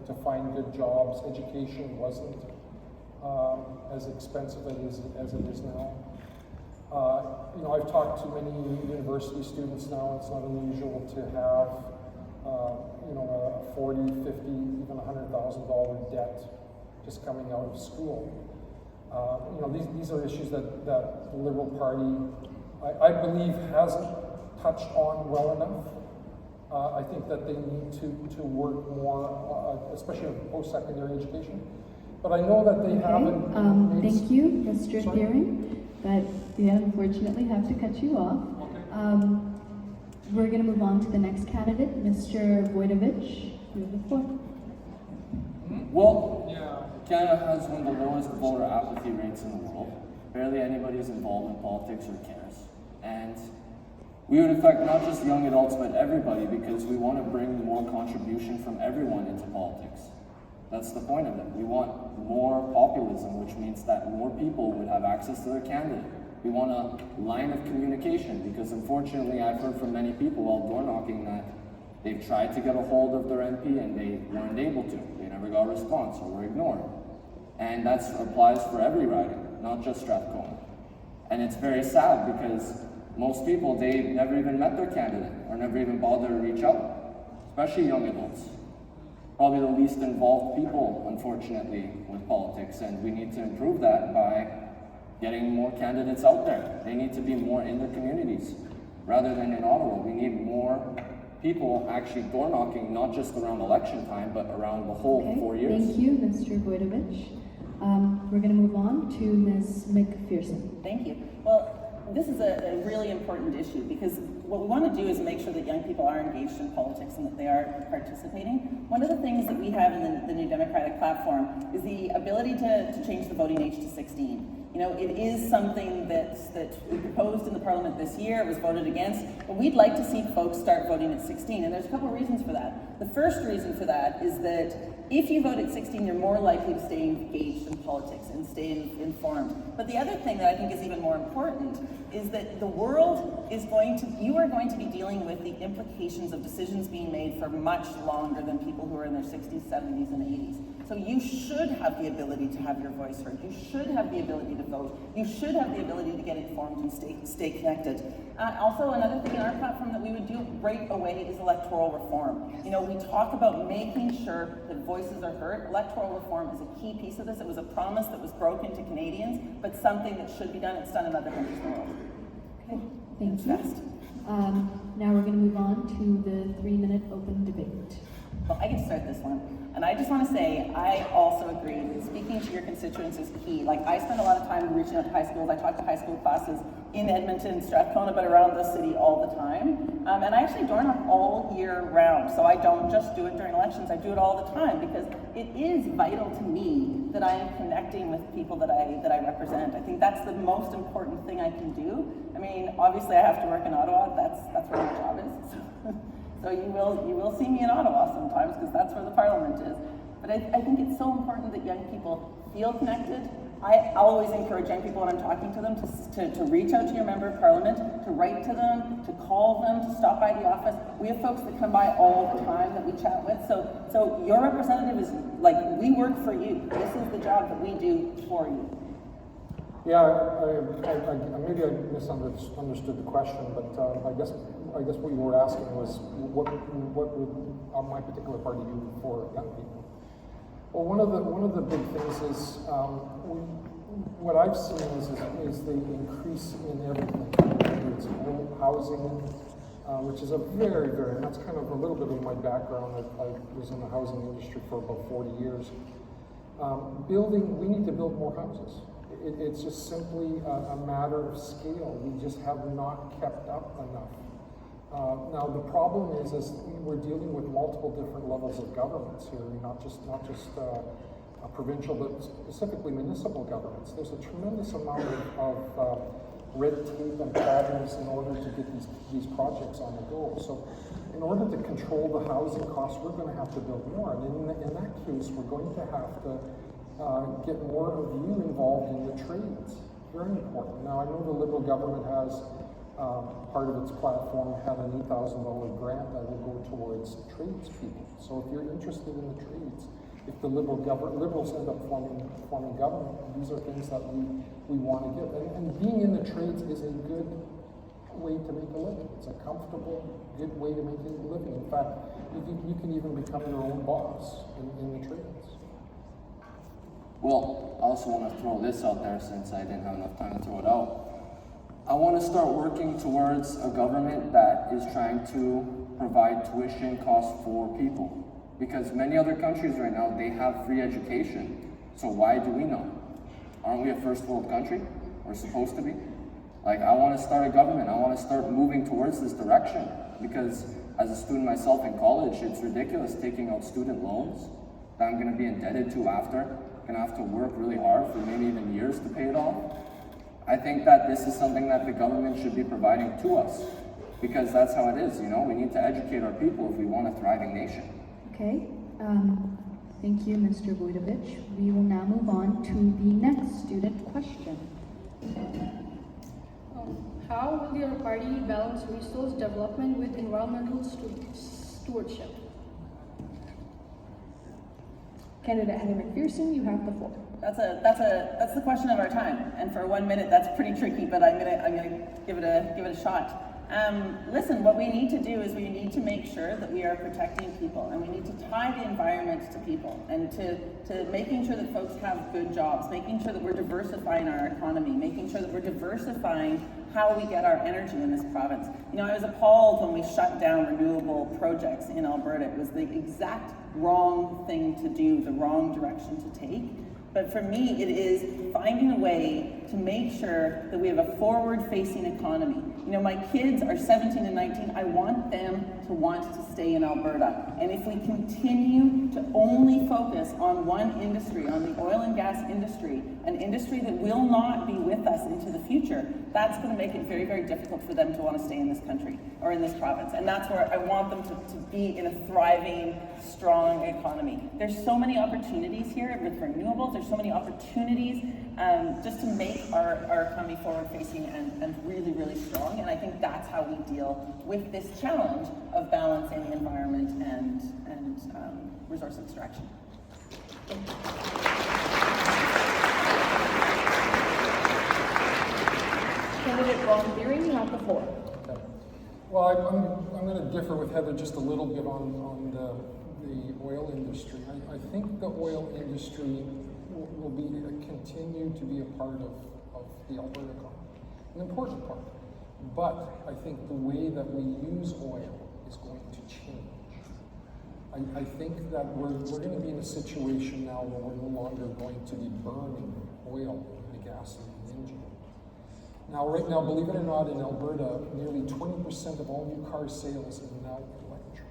to find good jobs. Education wasn't as expensive as it is now. You know, I've talked to many university students now. It's not unusual to have you know, a $40,000, $50,000, even $100,000 debt just coming out of school. You know, these are issues that the Liberal Party, I believe, hasn't touched on well enough. I think that they need to work more, especially on post-secondary education. But I know that they haven't. Thank you, Mr. Sorry? Thiering. but we unfortunately have to cut you off. We're going to move on to the next candidate, Mr. Wojtowicz. You have the floor. Well, Canada has one of the lowest voter apathy rates in the world. Barely anybody is involved in politics or cares. And we would affect not just young adults, but everybody, because we want to bring more contribution from everyone into politics. That's the point of it. We want more populism, which means that more people would have access to their candidate. We want a line of communication, because unfortunately I've heard from many people while door knocking that they've tried to get a hold of their MP and they weren't able to. They never got a response or were ignored. And that applies for every riding, not just Strathcona. And it's very sad because most people, they never even met their candidate or never even bothered to reach out, especially young adults. Probably the least involved people, unfortunately, with politics, and we need to improve that by getting more candidates out there. They need to be more in their communities rather than in Ottawa. We need more people actually door knocking, not just around election time, but around the whole 4 years. Thank you, Mr. Wojtowicz. We're going to move on to Ms. McPherson. Thank you. Well, this is a really important issue because what we want to do is make sure that young people are engaged in politics and that they are participating. One of the things that we have in the New Democratic Platform is the ability to change the voting age to 16. You know, it is something that we proposed in the Parliament this year. It was voted against, but we'd like to see folks start voting at 16, and there's a couple of reasons for that. The first reason for that is that if you vote at 16, you're more likely to stay engaged in politics and stay informed. But the other thing that I think is even more important is that the world is you are going to be dealing with the implications of decisions being made for much longer than people who are in their 60s, 70s, and 80s. So you should have the ability to have your voice heard. You should have the ability to vote. You should have the ability to get informed and stay connected. Also, another thing in our platform that we would do right away is electoral reform. You know, we talk about making sure that voices are heard. Electoral reform is a key piece of this. It was a promise that was broken to Canadians, but something that should be done. It's done in other countries in the world. Okay. Thank you. Fast. Now we're going to move on to the 3-minute open debate. Well, I get to start this one. And I just want to say, I also agree that speaking to your constituents is key. Like, I spend a lot of time reaching out to high schools. I talk to high school classes in Edmonton, Strathcona, but around the city all the time. And I actually door knock all year round. So I don't just do it during elections. I do it all the time because it is vital to me that I am connecting with people that I represent. I think that's the most important thing I can do. I mean, obviously I have to work in Ottawa. That's where my job is. So you will see me in Ottawa sometimes because that's where the Parliament is. But I think it's so important that young people feel connected. I always encourage young people when I'm talking to them to reach out to your member of Parliament, to write to them, to call them, to stop by the office. We have folks that come by all the time that we chat with. So your representative is like, we work for you. This is the job that we do for you. Yeah, maybe I misunderstood the question, but I guess what you were asking was what would my particular party do for young people? Well, one of the big things is what I've seen is the increase in everything. It's housing, which is a very, and that's kind of a little bit of my background. I was in the housing industry for about 40 years. We need to build more houses. It's just simply a matter of scale. We just have not kept up enough. Now the problem is we're dealing with multiple different levels of governments here, not just provincial, but specifically municipal governments. There's a tremendous amount of red tape and problems in order to get these projects on the go. So in order to control the housing costs, we're going to have to build more. And in that case, we're going to have to get more of you involved in the trades. Very important. Now, I know the Liberal government has part of its platform had an $8,000 grant that will go towards tradespeople. So if you're interested in the trades, if the Liberals end up forming government, these are things that we want to give. And being in the trades is a good way to make a living. It's a comfortable, good way to make a living. In fact, you can even become your own boss in the trades. Well, I also want to throw this out there since I didn't have enough time to throw it out. I want to start working towards a government that is trying to provide tuition costs for people. Because many other countries right now, they have free education. So why do we not? Aren't we a first world country? We're supposed to be. Like, I want to start a government. I want to start moving towards this direction because as a student myself in college, it's ridiculous taking out student loans that I'm going to be indebted to after. I'm going to have to work really hard for maybe even years to pay it off. I think that this is something that the government should be providing to us because that's how it is, you know? We need to educate our people if we want a thriving nation. Okay, thank you, Mr. Wojtowicz. We will now move on to the next student question. How will your party balance resource development with environmental stewardship? Candidate Heather McPherson, you have the floor. That's the question of our time. And for 1 minute, that's pretty tricky, but I'm gonna give it a shot. Listen, what we need to do is we need to make sure that we are protecting people, and we need to tie the environment to people, and to making sure that folks have good jobs, making sure that we're diversifying our economy, making sure that we're diversifying how we get our energy in this province. You know, I was appalled when we shut down renewable projects in Alberta. It was the exact wrong thing to do, the wrong direction to take. But for me, it is finding a way to make sure that we have a forward-facing economy. You know, my kids are 17 and 19. I want them to want to stay in Alberta. And if we continue to only focus on one industry, on the oil and gas industry, an industry that will not be with us into the future, that's going to make it very, very difficult for them to want to stay in this country or in this province. And that's where I want them to be in a thriving, strong economy. There's so many opportunities here with renewables. There's so many opportunities just to make our economy forward-facing and really, really strong. And I think that's how we deal with this challenge of balancing the environment and resource extraction. Candidate Ron Deering, you have the floor. Okay. Well, I'm going to differ with Heather just a little bit on the oil industry. I think the oil industry will continue to be a part of the Alberta economy, an important part. But I think the way that we use oil is going to change. I think that we're going to be in a situation now where we're no longer going to be burning oil in the gasoline engine. Now, right now, believe it or not, in Alberta, nearly 20% of all new car sales is now electric.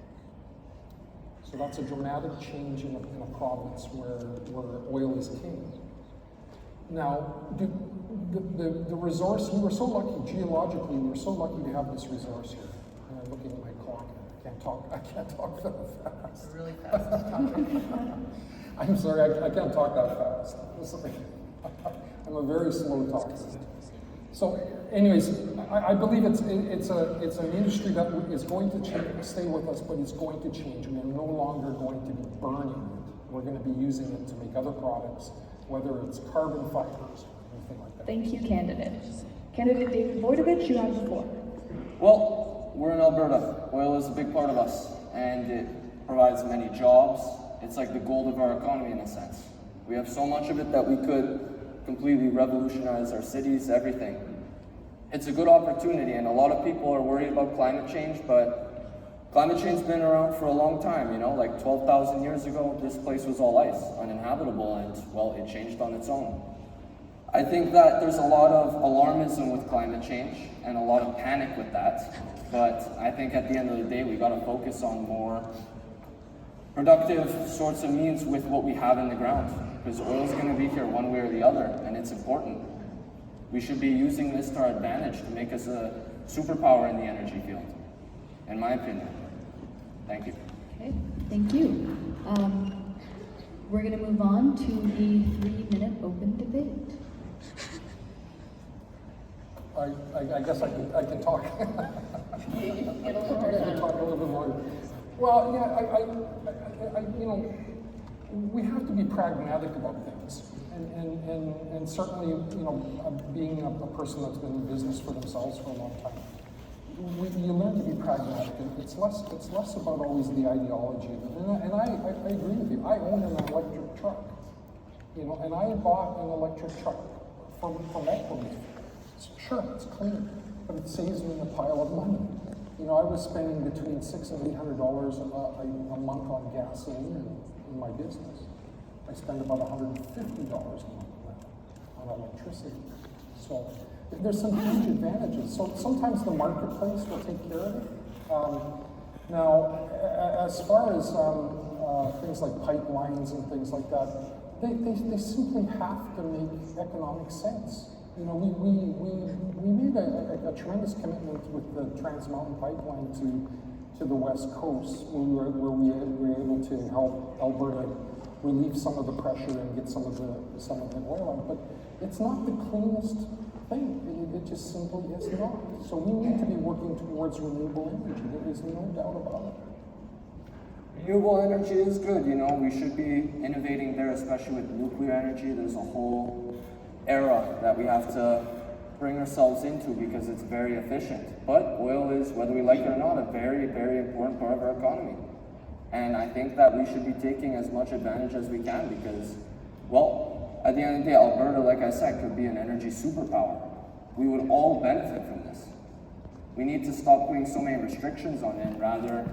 So that's a dramatic change in a province where oil is king. Now, the resource, we were so lucky, geologically, we were so lucky to have this resource here. And I'm looking at my clock, I can't talk that fast. Really fast. I'm sorry, I can't talk that fast. I'm a very slow talker. So, anyways, I believe it's an industry that is going to stay with us, but it's going to change. We are no longer going to be burning it. We're going to be using it to make other products, whether it's carbon fibers or anything like that. Thank you, candidate. Candidate David Wojtowicz, you have the floor. Well, we're in Alberta. Oil is a big part of us, and it provides many jobs. It's like the gold of our economy in a sense. We have so much of it that we could completely revolutionize our cities, everything. It's a good opportunity, and a lot of people are worried about climate change, but climate change's been around for a long time, you know, like 12,000 years ago, this place was all ice, uninhabitable, and, well, it changed on its own. I think that there's a lot of alarmism with climate change, and a lot of panic with that, but I think at the end of the day, we gotta focus on more productive sorts of means with what we have in the ground, because oil's gonna be here one way or the other, and it's important. We should be using this to our advantage to make us a superpower in the energy field, in my opinion. Thank you. Okay, thank you. We're going to move on to the 3-minute open debate. I guess I can talk. Get a little more I can time. talk a little bit more. Well, yeah, you know, we have to be pragmatic about things. And certainly, you know, being a person that's been in business for themselves for a long time, you learn to be pragmatic. It's less about always the ideology of it. And I agree with you. I own an electric truck, you know, and I bought an electric truck from Equity. Sure, it's clean, but it saves me a pile of money. You know, I was spending between $600 and $800 a month on gasoline in my business. I spend about $150 a month now on electricity. So there's some huge advantages. So sometimes the marketplace will take care of it. Now, as far as things like pipelines and things like that, they simply have to make economic sense. You know, we made a tremendous commitment with the Trans Mountain Pipeline to the West Coast, where we were able to help Alberta relieve some of the pressure and get some of the oil on. But it's not the cleanest thing. It just simply is not. So we need to be working towards renewable energy. There is no doubt about it. Renewable energy is good, you know, we should be innovating there, especially with nuclear energy. There's a whole era that we have to bring ourselves into because it's very efficient. But oil is, whether we like it or not, a very, very important part of our economy. And I think that we should be taking as much advantage as we can because, well, at the end of the day, Alberta, like I said, could be an energy superpower. We would all benefit from this. We need to stop putting so many restrictions on it and rather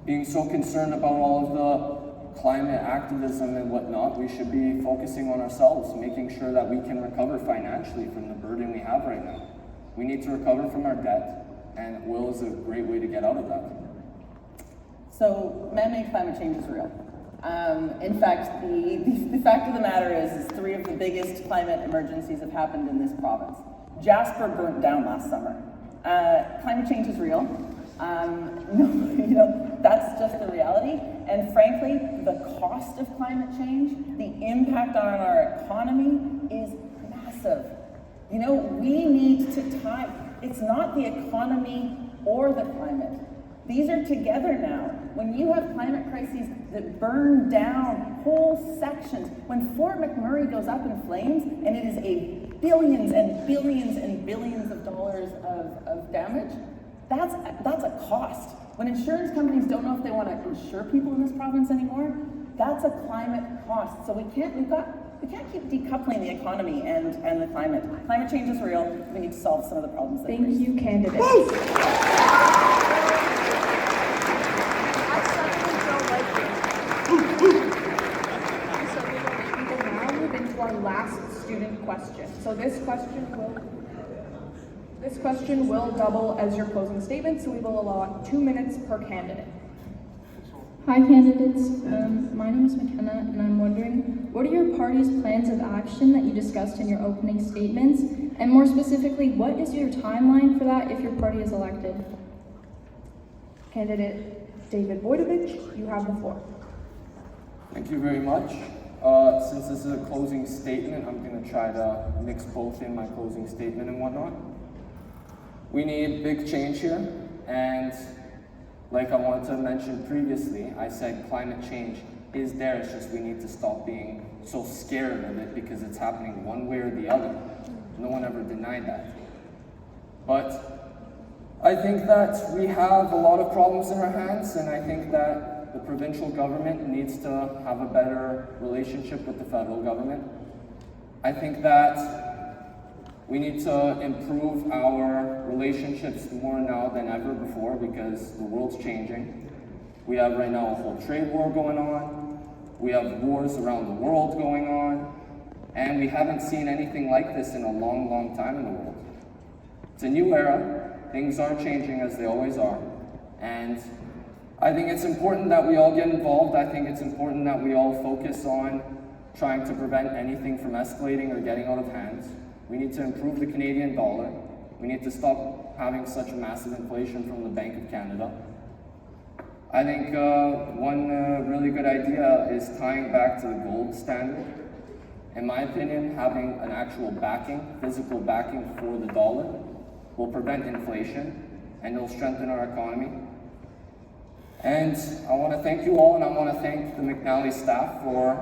being so concerned about all of the climate activism and whatnot. We should be focusing on ourselves, making sure that we can recover financially from the burden we have right now. We need to recover from our debt, and oil is a great way to get out of that. So, man-made climate change is real. In fact, the fact of the matter is three of the biggest climate emergencies have happened in this province. Jasper burnt down last summer. Climate change is real. No, you know, that's just the reality. And frankly, the cost of climate change, the impact on our economy is massive. You know, we need to time, it's not the economy or the climate. These are together now. When you have climate crises that burn down whole sections, when Fort McMurray goes up in flames and it is a billions and billions and billions of dollars of damage, that's a cost. When insurance companies don't know if they want to insure people in this province anymore, that's a climate cost. So we can't keep decoupling the economy and the climate. Climate change is real. We need to solve some of the problems. Thank you, candidates. We will now move into our last student question. So this question will double as your closing statement, so we will allow 2 minutes per candidate. Hi candidates, my name is McKenna and I'm wondering, what are your party's plans of action that you discussed in your opening statements? And more specifically, what is your timeline for that if your party is elected? Candidate David Wojtowicz, you have the floor. Thank you very much. Since this is a closing statement, I'm going to try to mix both in my closing statement and whatnot. We need big change here, and like I wanted to mention previously, I said climate change is there, it's just we need to stop being so scared of it because it's happening one way or the other. No one ever denied that. But I think that we have a lot of problems in our hands, and I think that the provincial government needs to have a better relationship with the federal government. I think that we need to improve our relationships more now than ever before because the world's changing. We have right now a whole trade war going on. We have wars around the world going on. And we haven't seen anything like this in a long, long time in the world. It's a new era. Things are changing as they always are. And I think it's important that we all get involved. I think it's important that we all focus on trying to prevent anything from escalating or getting out of hand. We need to improve the Canadian dollar. We need to stop having such massive inflation from the Bank of Canada. I think one really good idea is tying back to the gold standard. In my opinion, having an actual backing, physical backing for the dollar will prevent inflation and it'll strengthen our economy. And I want to thank you all, and I want to thank the McNally staff for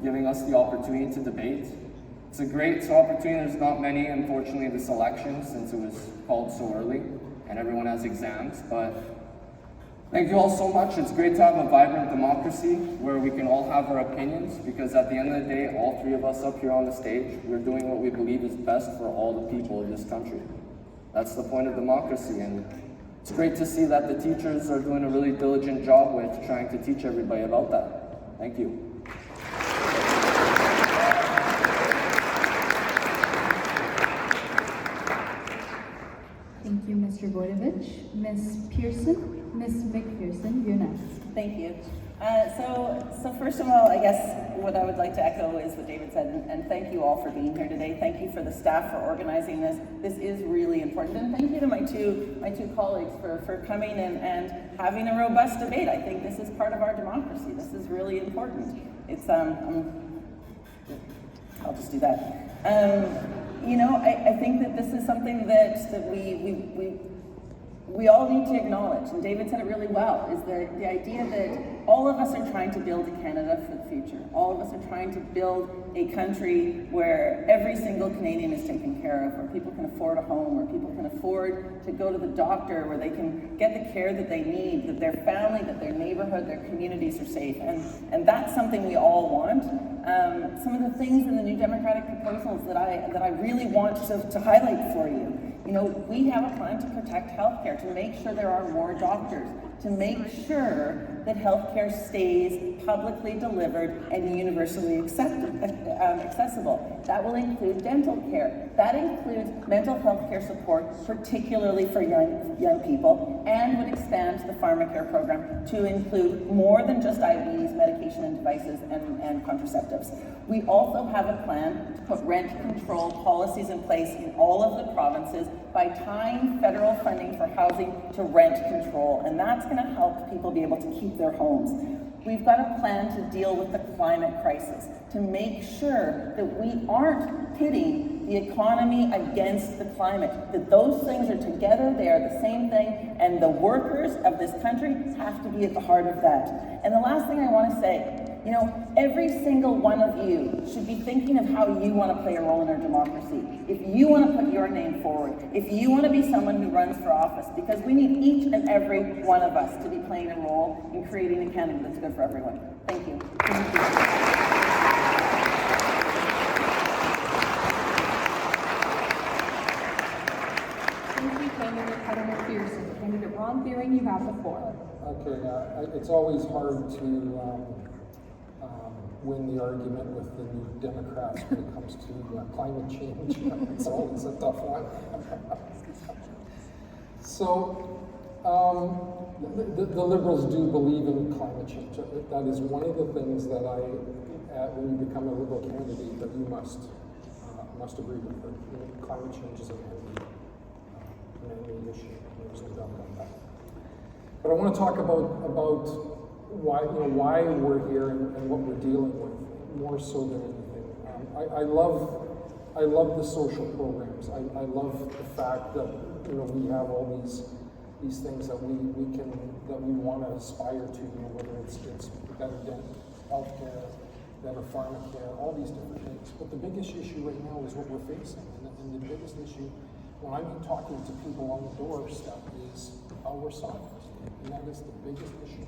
giving us the opportunity to debate. It's a great opportunity. There's not many, unfortunately, this election since it was called so early and everyone has exams, but thank you all so much. It's great to have a vibrant democracy where we can all have our opinions because at the end of the day, all three of us up here on the stage, we're doing what we believe is best for all the people in this country. That's the point of democracy, and it's great to see that the teachers are doing a really diligent job with trying to teach everybody about that. Thank you. Wojtowicz. Ms. Pearson, Ms. McPherson, you're next. Thank you. So first of all, I guess what I would like to echo is what David said, and thank you all for being here today. Thank you for the staff for organizing this. This is really important, and thank you to my two colleagues for coming and having a robust debate. I think this is part of our democracy. This is really important. It's I'll just do that. I think that this is something that we all need to acknowledge, and David said it really well, is the idea that all of us are trying to build a Canada for the future. All of us are trying to build a country where every single Canadian is taken care of, where people can afford a home, where people can afford to go to the doctor, where they can get the care that they need, that their family, that their neighborhood, their communities are safe. And that's something we all want. Some of the things in the New Democratic proposals that I really want to highlight for you. We have a plan to protect healthcare, to make sure there are more doctors, to make sure that healthcare stays publicly delivered and universally accessible. That will include dental care. That includes mental health care support, particularly for young people, and would expand the pharmacare program to include more than just IVs, medication and devices, and contraceptives. We also have a plan to put rent control policies in place in all of the provinces by tying federal funding for housing to rent control, and that's going to help people be able to keep their homes. We've got a plan to deal with the climate crisis, to make sure that we aren't pitting the economy against the climate, that those things are together, they are the same thing, and the workers of this country have to be at the heart of that. And the last thing I want to say, every single one of you should be thinking of how you want to play a role in our democracy. If you want to put your name forward, if you want to be someone who runs for office, because we need each and every one of us to be playing a role in creating a Canada that's good for everyone. Thank you. Thank you, candidate Heather McPherson. Candidate Ron Thiering, you have the floor. Okay, it's always hard to win the argument with the New Democrats when it comes to climate change. It's always a tough one. So, the Liberals do believe in climate change. That is one of the things that when you become a Liberal candidate, that you must agree with. Climate change is a man-made issue. There's no doubt about that. But I want to talk about why we're here and what we're dealing with, more so than anything. I love the social programs. I love the fact that we have all these things that we want to aspire to. Whether it's better healthcare, better pharmacare, all these different things. But the biggest issue right now is what we're facing, and the biggest issue when I'm talking to people on the doorstep is how we're suffering, and that is the biggest issue.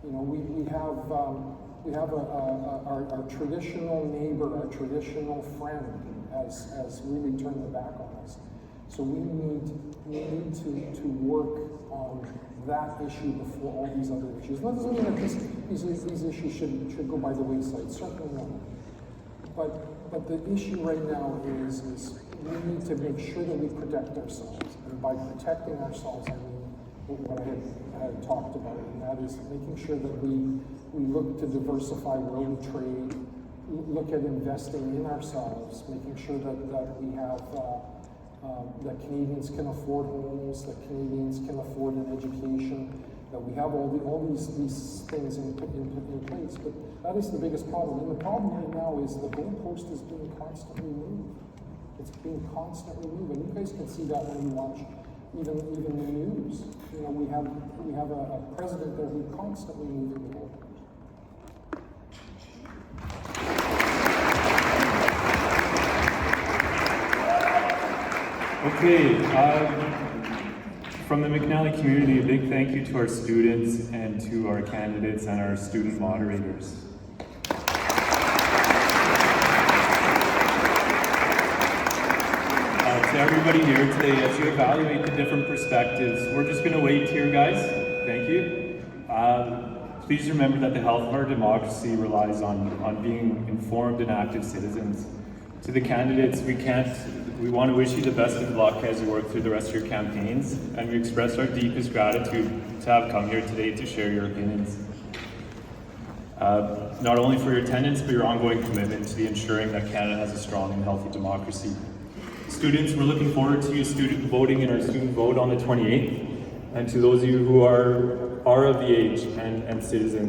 We have our traditional neighbor, our traditional friend has really turned their back on us. So we need to work on that issue before all these other issues. That doesn't mean that these issues should go by the wayside. Certainly not. But the issue right now is we need to make sure that we protect ourselves, and by protecting ourselves, I mean what I had talked about, and that is making sure that we look to diversify where we trade, look at investing in ourselves, making sure that we have that Canadians can afford homes, that Canadians can afford an education, that we have all these things in place. But that is the biggest problem, and the problem right now is the goalpost is being constantly moved. It's being constantly moved, and you guys can see that when you watch even the news. We have a president there who constantly moving the goalpost. Okay, from the McNally community, a big thank you to our students and to our candidates and our student moderators. To everybody here today, as you evaluate the different perspectives, we're just going to wait here, guys. Thank you. Please remember that the health of our democracy relies on being informed and active citizens. To the candidates, We want to wish you the best of luck as you work through the rest of your campaigns, and we express our deepest gratitude to have come here today to share your opinions. Not only for your attendance, but your ongoing commitment to the ensuring that Canada has a strong and healthy democracy. Students, we're looking forward to you voting in our student vote on the 28th, and to those of you who are of the age and citizens.